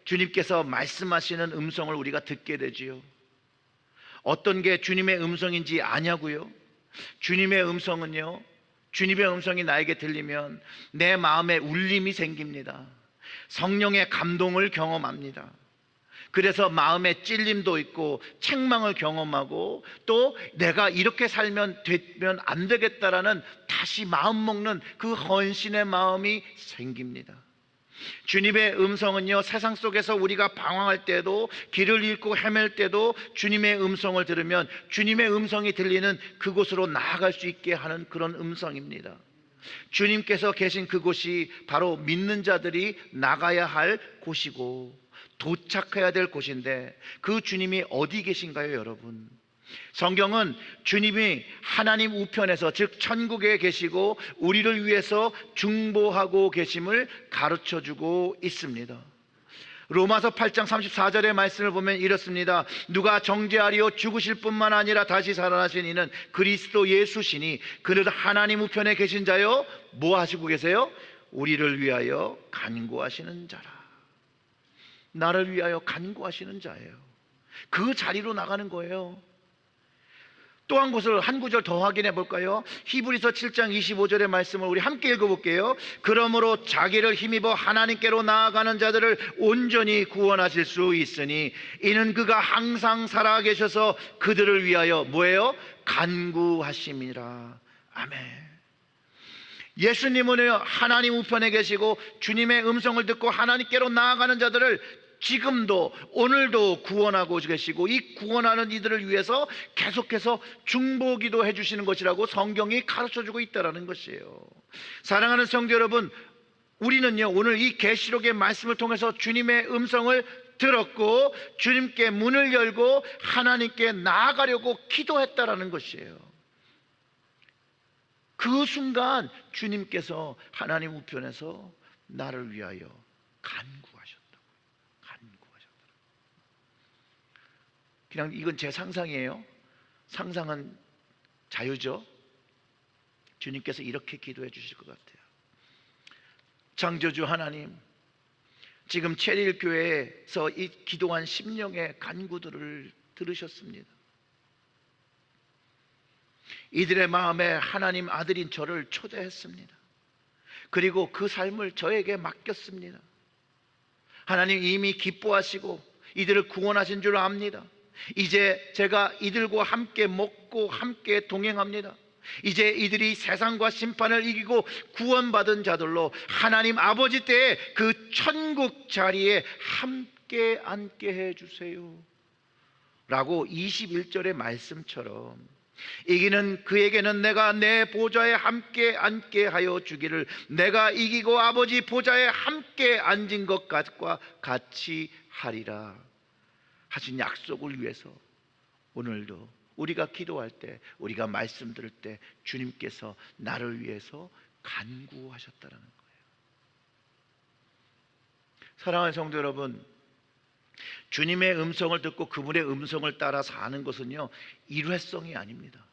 주님께서 말씀하시는 음성을 우리가 듣게 되지요. 어떤 게 주님의 음성인지 아냐고요? 주님의 음성은요, 주님의 음성이 나에게 들리면 내 마음에 울림이 생깁니다. 성령의 감동을 경험합니다. 그래서 마음에 찔림도 있고 책망을 경험하고 또 내가 이렇게 살면 되면 안 되겠다라는 다시 마음먹는 그 헌신의 마음이 생깁니다. 주님의 음성은요, 세상 속에서 우리가 방황할 때도 길을 잃고 헤맬 때도 주님의 음성을 들으면 주님의 음성이 들리는 그곳으로 나아갈 수 있게 하는 그런 음성입니다. 주님께서 계신 그곳이 바로 믿는 자들이 나가야 할 곳이고 도착해야 될 곳인데 그 주님이 어디 계신가요, 여러분? 성경은 주님이 하나님 우편에서, 즉 천국에 계시고 우리를 위해서 중보하고 계심을 가르쳐주고 있습니다. 로마서 8장 34절의 말씀을 보면 이렇습니다. 누가 정죄하리요? 죽으실 뿐만 아니라 다시 살아나신 이는 그리스도 예수시니 그는 하나님 우편에 계신 자요, 뭐 하시고 계세요? 우리를 위하여 간구하시는 자라. 나를 위하여 간구하시는 자예요. 그 자리로 나가는 거예요. 또 한 곳을 한 구절 더 확인해 볼까요? 히브리서 7장 25절의 말씀을 우리 함께 읽어볼게요. 그러므로 자기를 힘입어 하나님께로 나아가는 자들을 온전히 구원하실 수 있으니 이는 그가 항상 살아계셔서 그들을 위하여 뭐예요? 간구하심이라. 아멘. 예수님은 하나님 우편에 계시고 주님의 음성을 듣고 하나님께로 나아가는 자들을 지금도 오늘도 구원하고 계시고 이 구원하는 이들을 위해서 계속해서 중보기도 해주시는 것이라고 성경이 가르쳐주고 있다는 것이에요. 사랑하는 성도 여러분, 우리는요 오늘 이 계시록의 말씀을 통해서 주님의 음성을 들었고 주님께 문을 열고 하나님께 나아가려고 기도했다라는 것이에요. 그 순간 주님께서 하나님 우편에서 나를 위하여 간구하셨다. 그냥 이건 제 상상이에요. 상상은 자유죠. 주님께서 이렇게 기도해 주실 것 같아요. 창조주 하나님, 지금 체리일 교회에서 이 기도한 심령의 간구들을 들으셨습니다. 이들의 마음에 하나님 아들인 저를 초대했습니다. 그리고 그 삶을 저에게 맡겼습니다. 하나님 이미 기뻐하시고 이들을 구원하신 줄 압니다. 이제 제가 이들과 함께 먹고 함께 동행합니다. 이제 이들이 세상과 심판을 이기고 구원받은 자들로 하나님 아버지 때에 그 천국 자리에 함께 앉게 해주세요 라고 21절의 말씀처럼 이기는 그에게는 내가 내 보좌에 함께 앉게 하여 주기를 내가 이기고 아버지 보좌에 함께 앉은 것과 같이 하리라 하신 약속을 위해서 오늘도 우리가 기도할 때, 우리가 말씀 들을 때 주님께서 나를 위해서 간구하셨다는 거예요. 사랑하는 성도 여러분, 주님의 음성을 듣고 그분의 음성을 따라 사는 것은요 일회성이 아닙니다.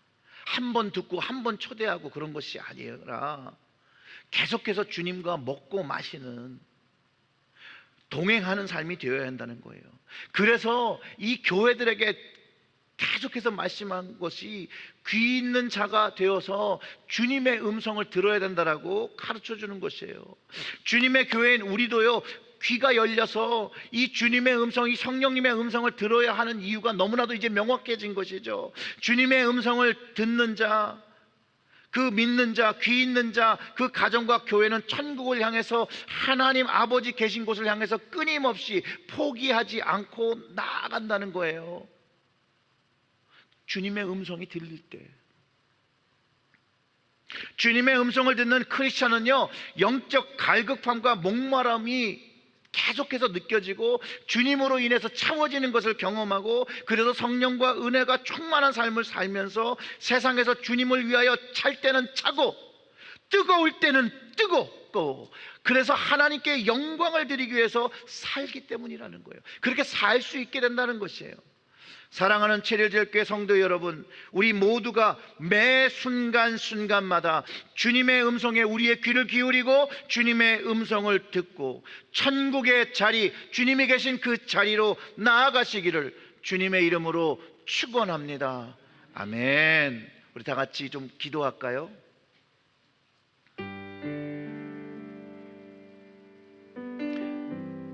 한 번 듣고 한 번 초대하고 그런 것이 아니라 계속해서 주님과 먹고 마시는, 동행하는 삶이 되어야 한다는 거예요. 그래서 이 교회들에게 계속해서 말씀한 것이 귀 있는 자가 되어서 주님의 음성을 들어야 된다라고 가르쳐 주는 것이에요. 주님의 교회인 우리도요, 귀가 열려서 이 주님의 음성, 이 성령님의 음성을 들어야 하는 이유가 너무나도 이제 명확해진 것이죠. 주님의 음성을 듣는 자, 그 믿는 자, 귀 있는 자, 그 가정과 교회는 천국을 향해서, 하나님 아버지 계신 곳을 향해서 끊임없이 포기하지 않고 나아간다는 거예요. 주님의 음성이 들릴 때, 주님의 음성을 듣는 크리스천은요, 영적 갈급함과 목마름이 계속해서 느껴지고 주님으로 인해서 채워지는 것을 경험하고, 그래서 성령과 은혜가 충만한 삶을 살면서 세상에서 주님을 위하여 찰 때는 차고 뜨거울 때는 뜨겁고, 그래서 하나님께 영광을 드리기 위해서 살기 때문이라는 거예요. 그렇게 살 수 있게 된다는 것이에요. 사랑하는 체리제일교회 성도 여러분, 우리 모두가 매 순간순간마다 주님의 음성에 우리의 귀를 기울이고 주님의 음성을 듣고 천국의 자리, 주님이 계신 그 자리로 나아가시기를 주님의 이름으로 축원합니다. 아멘. 우리 다 같이 좀 기도할까요?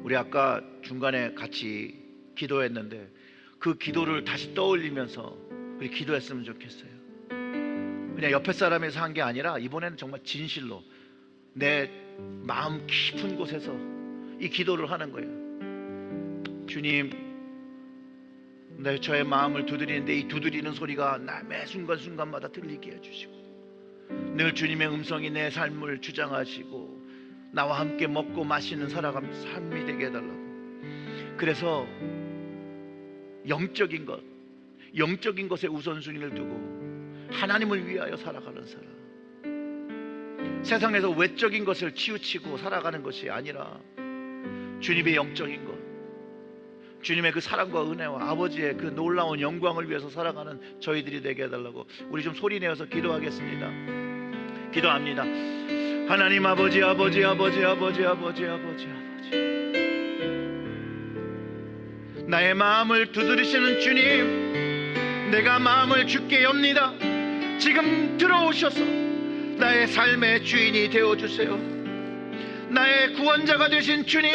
우리 아까 중간에 같이 기도했는데 그 기도를 다시 떠올리면서 우리 기도했으면 좋겠어요. 그냥 옆에 사람에서 한 게 아니라 이번에는 정말 진실로 내 마음 깊은 곳에서 이 기도를 하는 거예요. 주님, 저의 마음을 두드리는데 이 두드리는 소리가 매 순간순간마다 들리게 해주시고, 늘 주님의 음성이 내 삶을 주장하시고 나와 함께 먹고 마시는 살아가는 삶이 되게 해달라고. 그래서 영적인 것, 영적인 것에 우선순위를 두고 하나님을 위하여 살아가는 사람, 세상에서 외적인 것을 치우치고 살아가는 것이 아니라 주님의 영적인 것, 주님의 그 사랑과 은혜와 아버지의 그 놀라운 영광을 위해서 살아가는 저희들이 되게 해달라고. 우리 좀 소리 내어서 기도하겠습니다. 기도합니다. 하나님 아버지, 아버지, 아버지, 아버지, 아버지, 아버지, 아버지, 나의 마음을 두드리시는 주님, 내가 마음을 주께 엽니다. 지금 들어오셔서 나의 삶의 주인이 되어주세요. 나의 구원자가 되신 주님,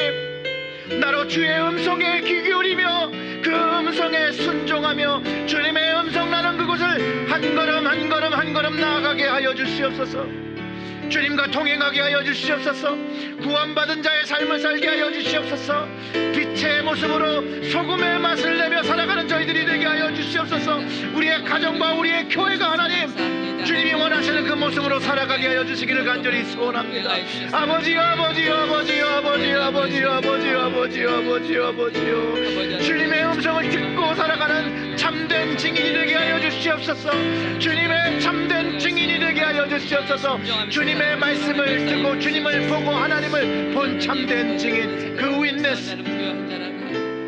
나로 주의 음성에 귀 기울이며 그 음성에 순종하며 주님의 음성 나는 그곳을 한 걸음 한 걸음 한 걸음 나아가게 하여 주시옵소서. 주님과 동행하게 하여 주시옵소서. 구원받은 자의 삶을 살게 하여 주시옵소서. 빛의 모습으로 소금의 맛을 내며 살아가는 저희들이 되게 하여 주시옵소서. 우리의 가정과 우리의 교회가 하나님 주님이 원하시는 그 모습으로 살아가게 하여 주시기를 간절히 소원합니다. 아버지, 아버지, 아버지, 아버지, 아버지, 아버지, 아버지, 아버지, 아버지요, 주님의 음성을 듣고 살아가는 참된 증인이 되게 하여 주시옵소서. 주님의 참된 증인이 되게 하여 주시옵소서. 주님의 말씀을 듣고 주님을 보고 하나님을 본 참된 증인, 그 윈네스,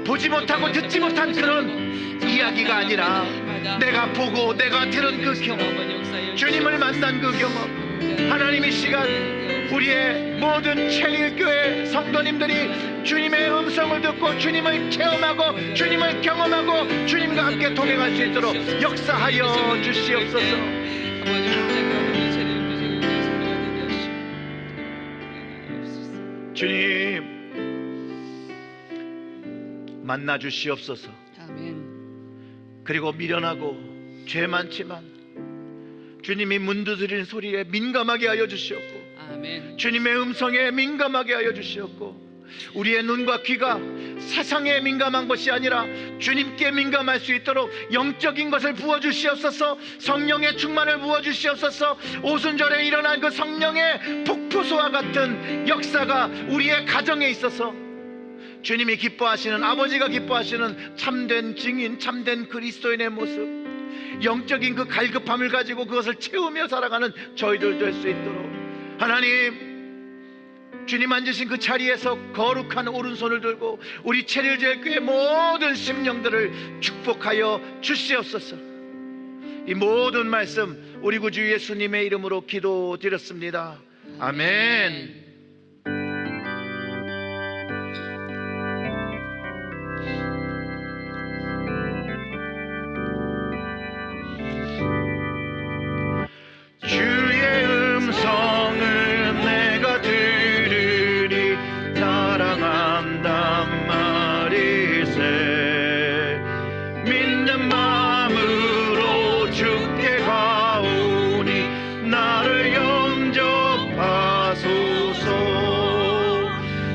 보지 못하고 듣지 못한 그런 이야기가 아니라 내가 보고 내가 들은 그 경험, 주님을 만난 그 경험. 하나님, 이 시간 우리의 모든 체리교회 성도님들이 주님의 음성을 듣고 주님을 체험하고 주님을 경험하고 주님과 함께 동행할 수 있도록 역사하여 주시옵소서. 주님, 만나 주시옵소서. 아멘. 그리고 미련하고 죄 많지만 주님이 문 두드리는 소리에 민감하게 하여 주시옵고, 아멘. 주님의 음성에 민감하게 하여 주시옵고, 우리의 눈과 귀가 세상에 민감한 것이 아니라 주님께 민감할 수 있도록 영적인 것을 부어주시옵소서. 성령의 충만을 부어주시옵소서. 오순절에 일어난 그 성령의 폭포수와 같은 역사가 우리의 가정에 있어서 주님이 기뻐하시는, 아버지가 기뻐하시는 참된 증인, 참된 그리스도인의 모습, 영적인 그 갈급함을 가지고 그것을 채우며 살아가는 저희들 될 수 있도록 하나님, 주님 앉으신 그 자리에서 거룩한 오른손을 들고 우리 체리제일교회 모든 심령들을 축복하여 주시옵소서. 이 모든 말씀 우리 구주 예수님의 이름으로 기도드렸습니다. 아멘. 주의 음성을 내가 들으니 사랑한단 말이세. 믿는 마음으로 주께 가오니 나를 영접하소서.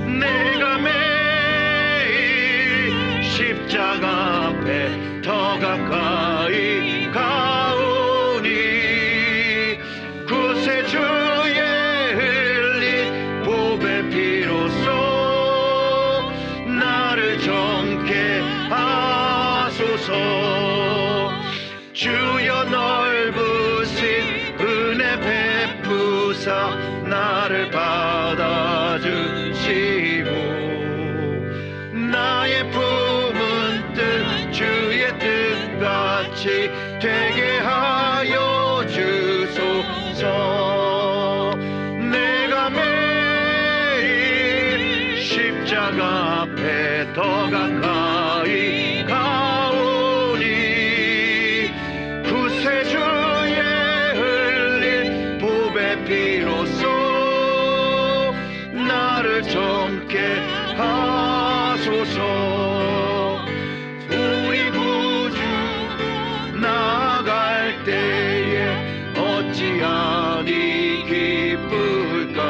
내가 매일 십자가 앞에 더 가까이 가오니 구세 주의 흘린 보배 피로써 나를 정케 하소서. 주여 넓으신 은혜 베푸사 나를 받아주시고 나의 품은 뜻 주의 뜻같이 되게 하여 주소서. 내가 매일 십자가 앞에 더 가까이 가오니 구세주의 흘린 보배 피로써 나를 정케 하소서. 우리 구주 나아갈 때에 어찌하니 기쁠까.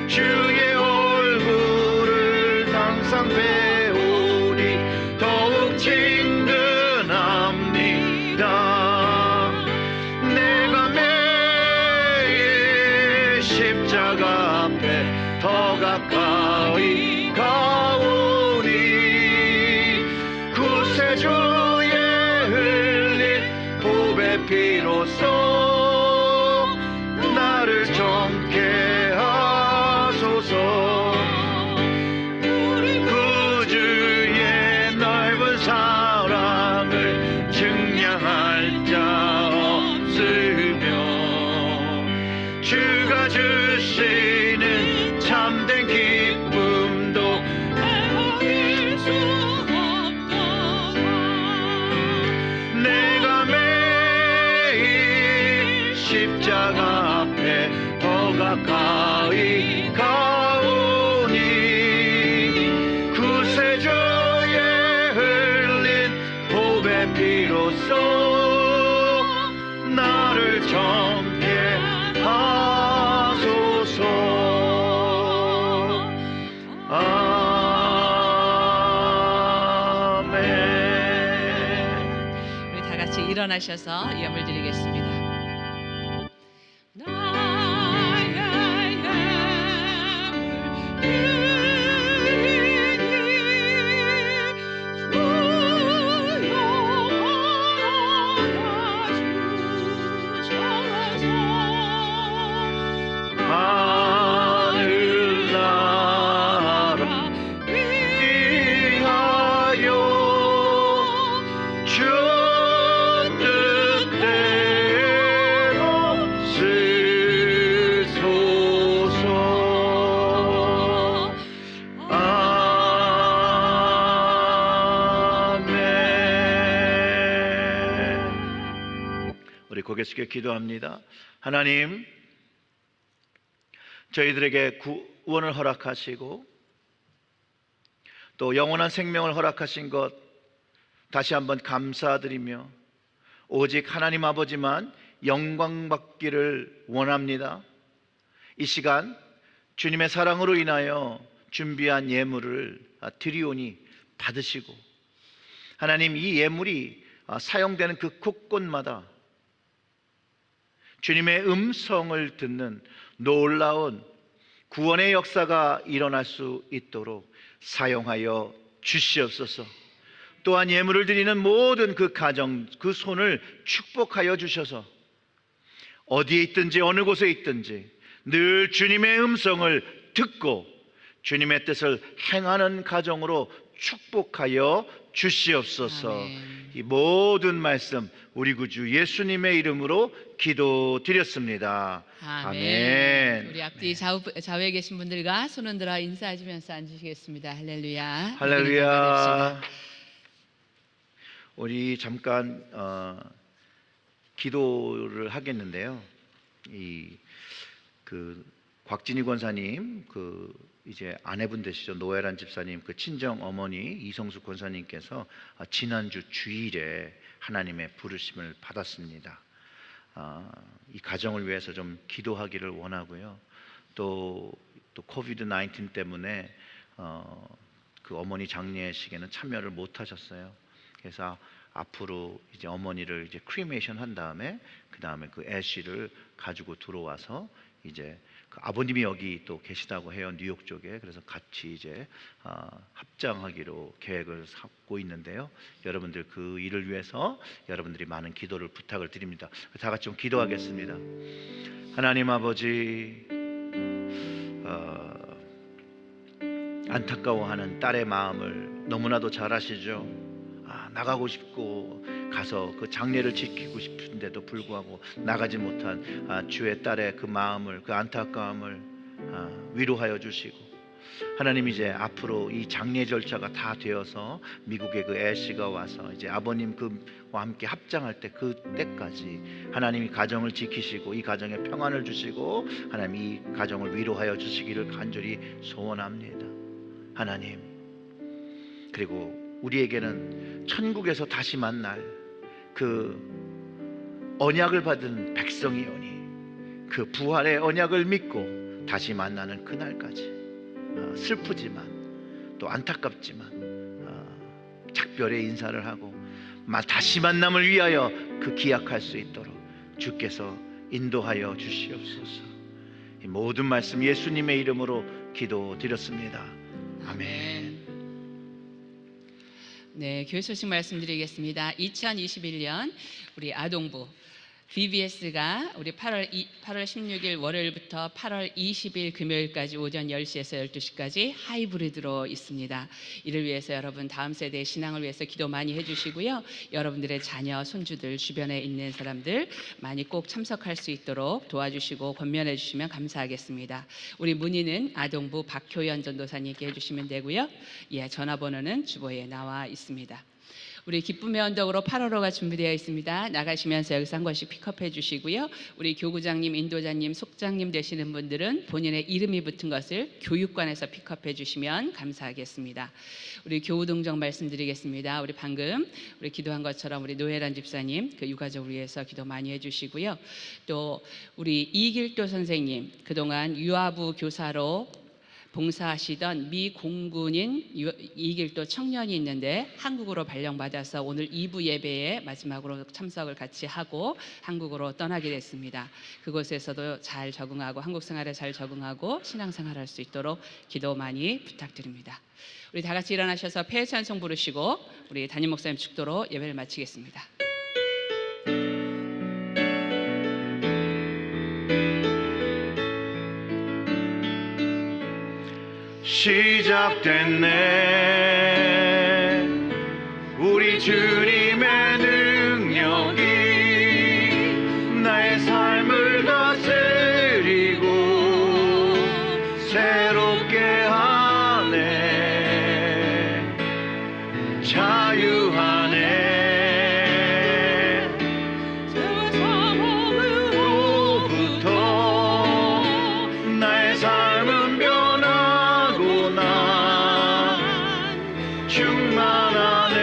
주의 얼굴을 항상 배우니 더욱 친근합니다. 내가 매일 십자가 앞에 더 가까이 가오니 구세주의 흘린 보배 피로써 나를 정케 하소서. 구주의 넓은 사랑을 증량할 자 없으며 주가 주시는 참된 기쁨도 헤아릴 수 없도다. 내가 매일 십자가 앞에 더 가까이 가오니 구세주의 흘린 보배 피로써 나를 정케 하소서. 아멘. 우리 다 같이 일어나셔서 예물 드리겠습니다. 나의 예물 드리니 주여 받아주셔서 하늘나라 위하여 주 뜻대로 쓰소서. 아멘. 우리 고개 숙여 기도합니다. 하나님, 저희들에게 구원을 허락하시고 또 영원한 생명을 허락하신 것 다시 한번 감사드리며 오직 하나님 아버지만 영광받기를 원합니다. 이 시간 주님의 사랑으로 인하여 준비한 예물을 드리오니 받으시고 하나님, 이 예물이 사용되는 그 곳곳마다 주님의 음성을 듣는 놀라운 구원의 역사가 일어날 수 있도록 사용하여 주시옵소서. 또한 예물을 드리는 모든 그 가정, 그 손을 축복하여 주셔서 어디에 있든지 어느 곳에 있든지 늘 주님의 음성을 듣고 주님의 뜻을 행하는 가정으로 축복하여 주시옵소서. 아멘. 이 모든 말씀 우리 구주 예수님의 이름으로 기도드렸습니다. 아멘. 우리 앞뒤 좌우에 계신 분들과 손 흔들어 인사하시면서 앉으시겠습니다. 할렐루야. 할렐루야. 우리 잠깐 기도를 하겠는데요. 곽진희 권사님 이제 아내분 되시죠. 노혜란 집사님 친정 어머니 이성숙 권사님께서 지난주 주일에 하나님의 부르심을 받았습니다. 이 가정을 위해서 좀 기도하기를 원하고요. 또 코비드 19 때문에 그 어머니 장례식에는 참여를 못 하셨어요. 그래서 앞으로 이제 어머니를 이제 크리메이션 한 다음에 그 애쉬를 가지고 들어와서 이제 아버님이 여기 또 계시다고 해요. 뉴욕 쪽에. 그래서 같이 이제 합장하기로 계획을 잡고 있는데요. 여러분들 그 일을 위해서 여러분들이 많은 기도를 부탁을 드립니다. 다 같이 좀 기도하겠습니다. 하나님 아버지, 안타까워하는 딸의 마음을 너무나도 잘 아시죠. 나가고 싶고 가서 그 장례를 지키고 싶은데도 불구하고 나가지 못한 주의 딸의 그 마음을, 그 안타까움을 위로하여 주시고, 하나님 이제 앞으로 이 장례 절차가 다 되어서 미국의 그 애쉬가 와서 이제 아버님 그와 함께 합장할 때 그 때까지 하나님이 가정을 지키시고 이 가정에 평안을 주시고 하나님 이 가정을 위로하여 주시기를 간절히 소원합니다. 하나님, 그리고 우리에게는 천국에서 다시 만날 그 언약을 받은 백성이오니 그 부활의 언약을 믿고 다시 만나는 그날까지 슬프지만 또 안타깝지만 작별의 인사를 하고 다시 만남을 위하여 그 기약할 수 있도록 주께서 인도하여 주시옵소서. 이 모든 말씀 예수님의 이름으로 기도드렸습니다. 아멘. 네, 교회 소식 말씀드리겠습니다. 2021년 우리 아동부 VBS가 우리 8월 16일 월요일부터 8월 20일 금요일까지 오전 10시에서 12시까지 하이브리드로 있습니다. 이를 위해서 여러분 다음 세대의 신앙을 위해서 기도 많이 해주시고요. 여러분들의 자녀, 손주들, 주변에 있는 사람들 많이 꼭 참석할 수 있도록 도와주시고 권면해 주시면 감사하겠습니다. 우리 문의는 아동부 박효연 전도사님께 해주시면 되고요. 전화번호는 주보에 나와 있습니다. 우리 기쁨의 언덕으로 8월호가 준비되어 있습니다. 나가시면서 여기서 한 권씩 픽업해 주시고요. 우리 교구장님, 인도자님, 속장님 되시는 분들은 본인의 이름이 붙은 것을 교육관에서 픽업해 주시면 감사하겠습니다. 우리 교우동정 말씀드리겠습니다. 우리 방금 우리 기도한 것처럼 우리 노혜란 집사님 그 유가족을 위해서 기도 많이 해주시고요. 또 우리 이길도 선생님 그동안 유아부 교사로 봉사하시던 미 공군인 이길도 청년이 있는데 한국으로 발령받아서 오늘 2부 예배에 마지막으로 참석을 같이 하고 한국으로 떠나게 됐습니다. 그곳에서도 잘 적응하고 한국 생활에 잘 적응하고 신앙생활할 수 있도록 기도 많이 부탁드립니다. 우리 다 같이 일어나셔서 폐 찬송 부르시고 우리 담임 목사님 축도로 예배를 마치겠습니다. 시작됐네 우리 주님의 능력이 나의 삶을 다스리고 새롭게 하네 자유하네 나의 삶은 충만하네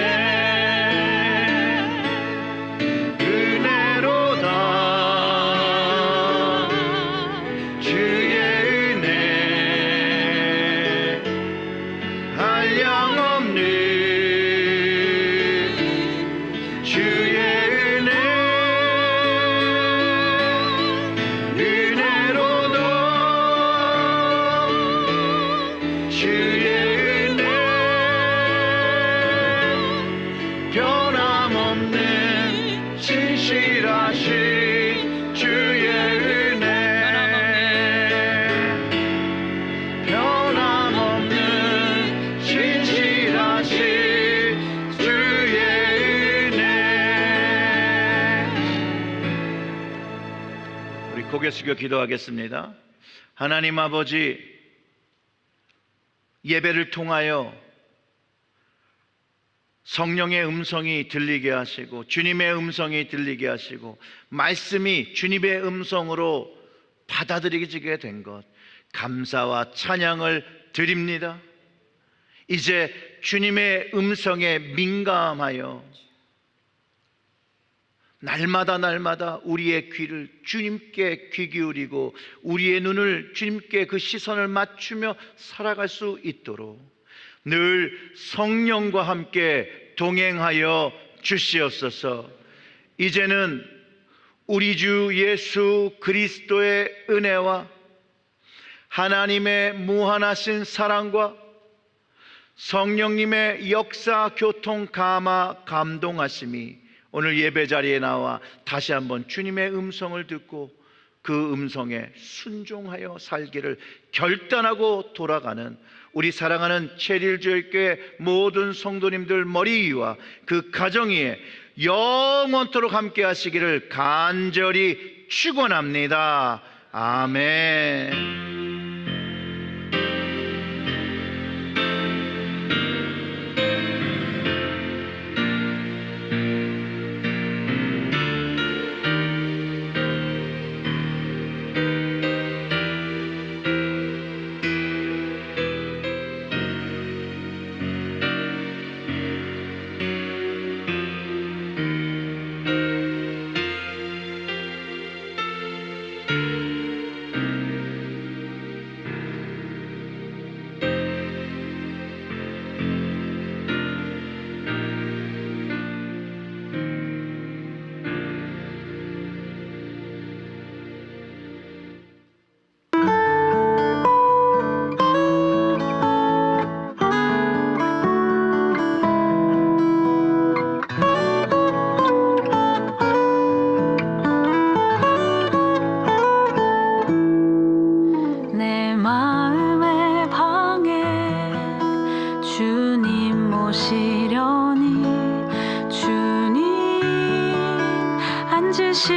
고개 숙여 기도하겠습니다. 하나님 아버지, 예배를 통하여 성령의 음성이 들리게 하시고 주님의 음성이 들리게 하시고 말씀이 주님의 음성으로 받아들여지게 된 것 감사와 찬양을 드립니다. 이제 주님의 음성에 민감하여 날마다 우리의 귀를 주님께 귀 기울이고 우리의 눈을 주님께 그 시선을 맞추며 살아갈 수 있도록 늘 성령과 함께 동행하여 주시옵소서. 이제는 우리 주 예수 그리스도의 은혜와 하나님의 무한하신 사랑과 성령님의 역사, 교통, 감화, 감동하심이 오늘 예배 자리에 나와 다시 한번 주님의 음성을 듣고 그 음성에 순종하여 살기를 결단하고 돌아가는 우리 사랑하는 체릴교회 모든 성도님들 머리 위와 그 가정 위에 영원토록 함께 하시기를 간절히 축원합니다. 아멘.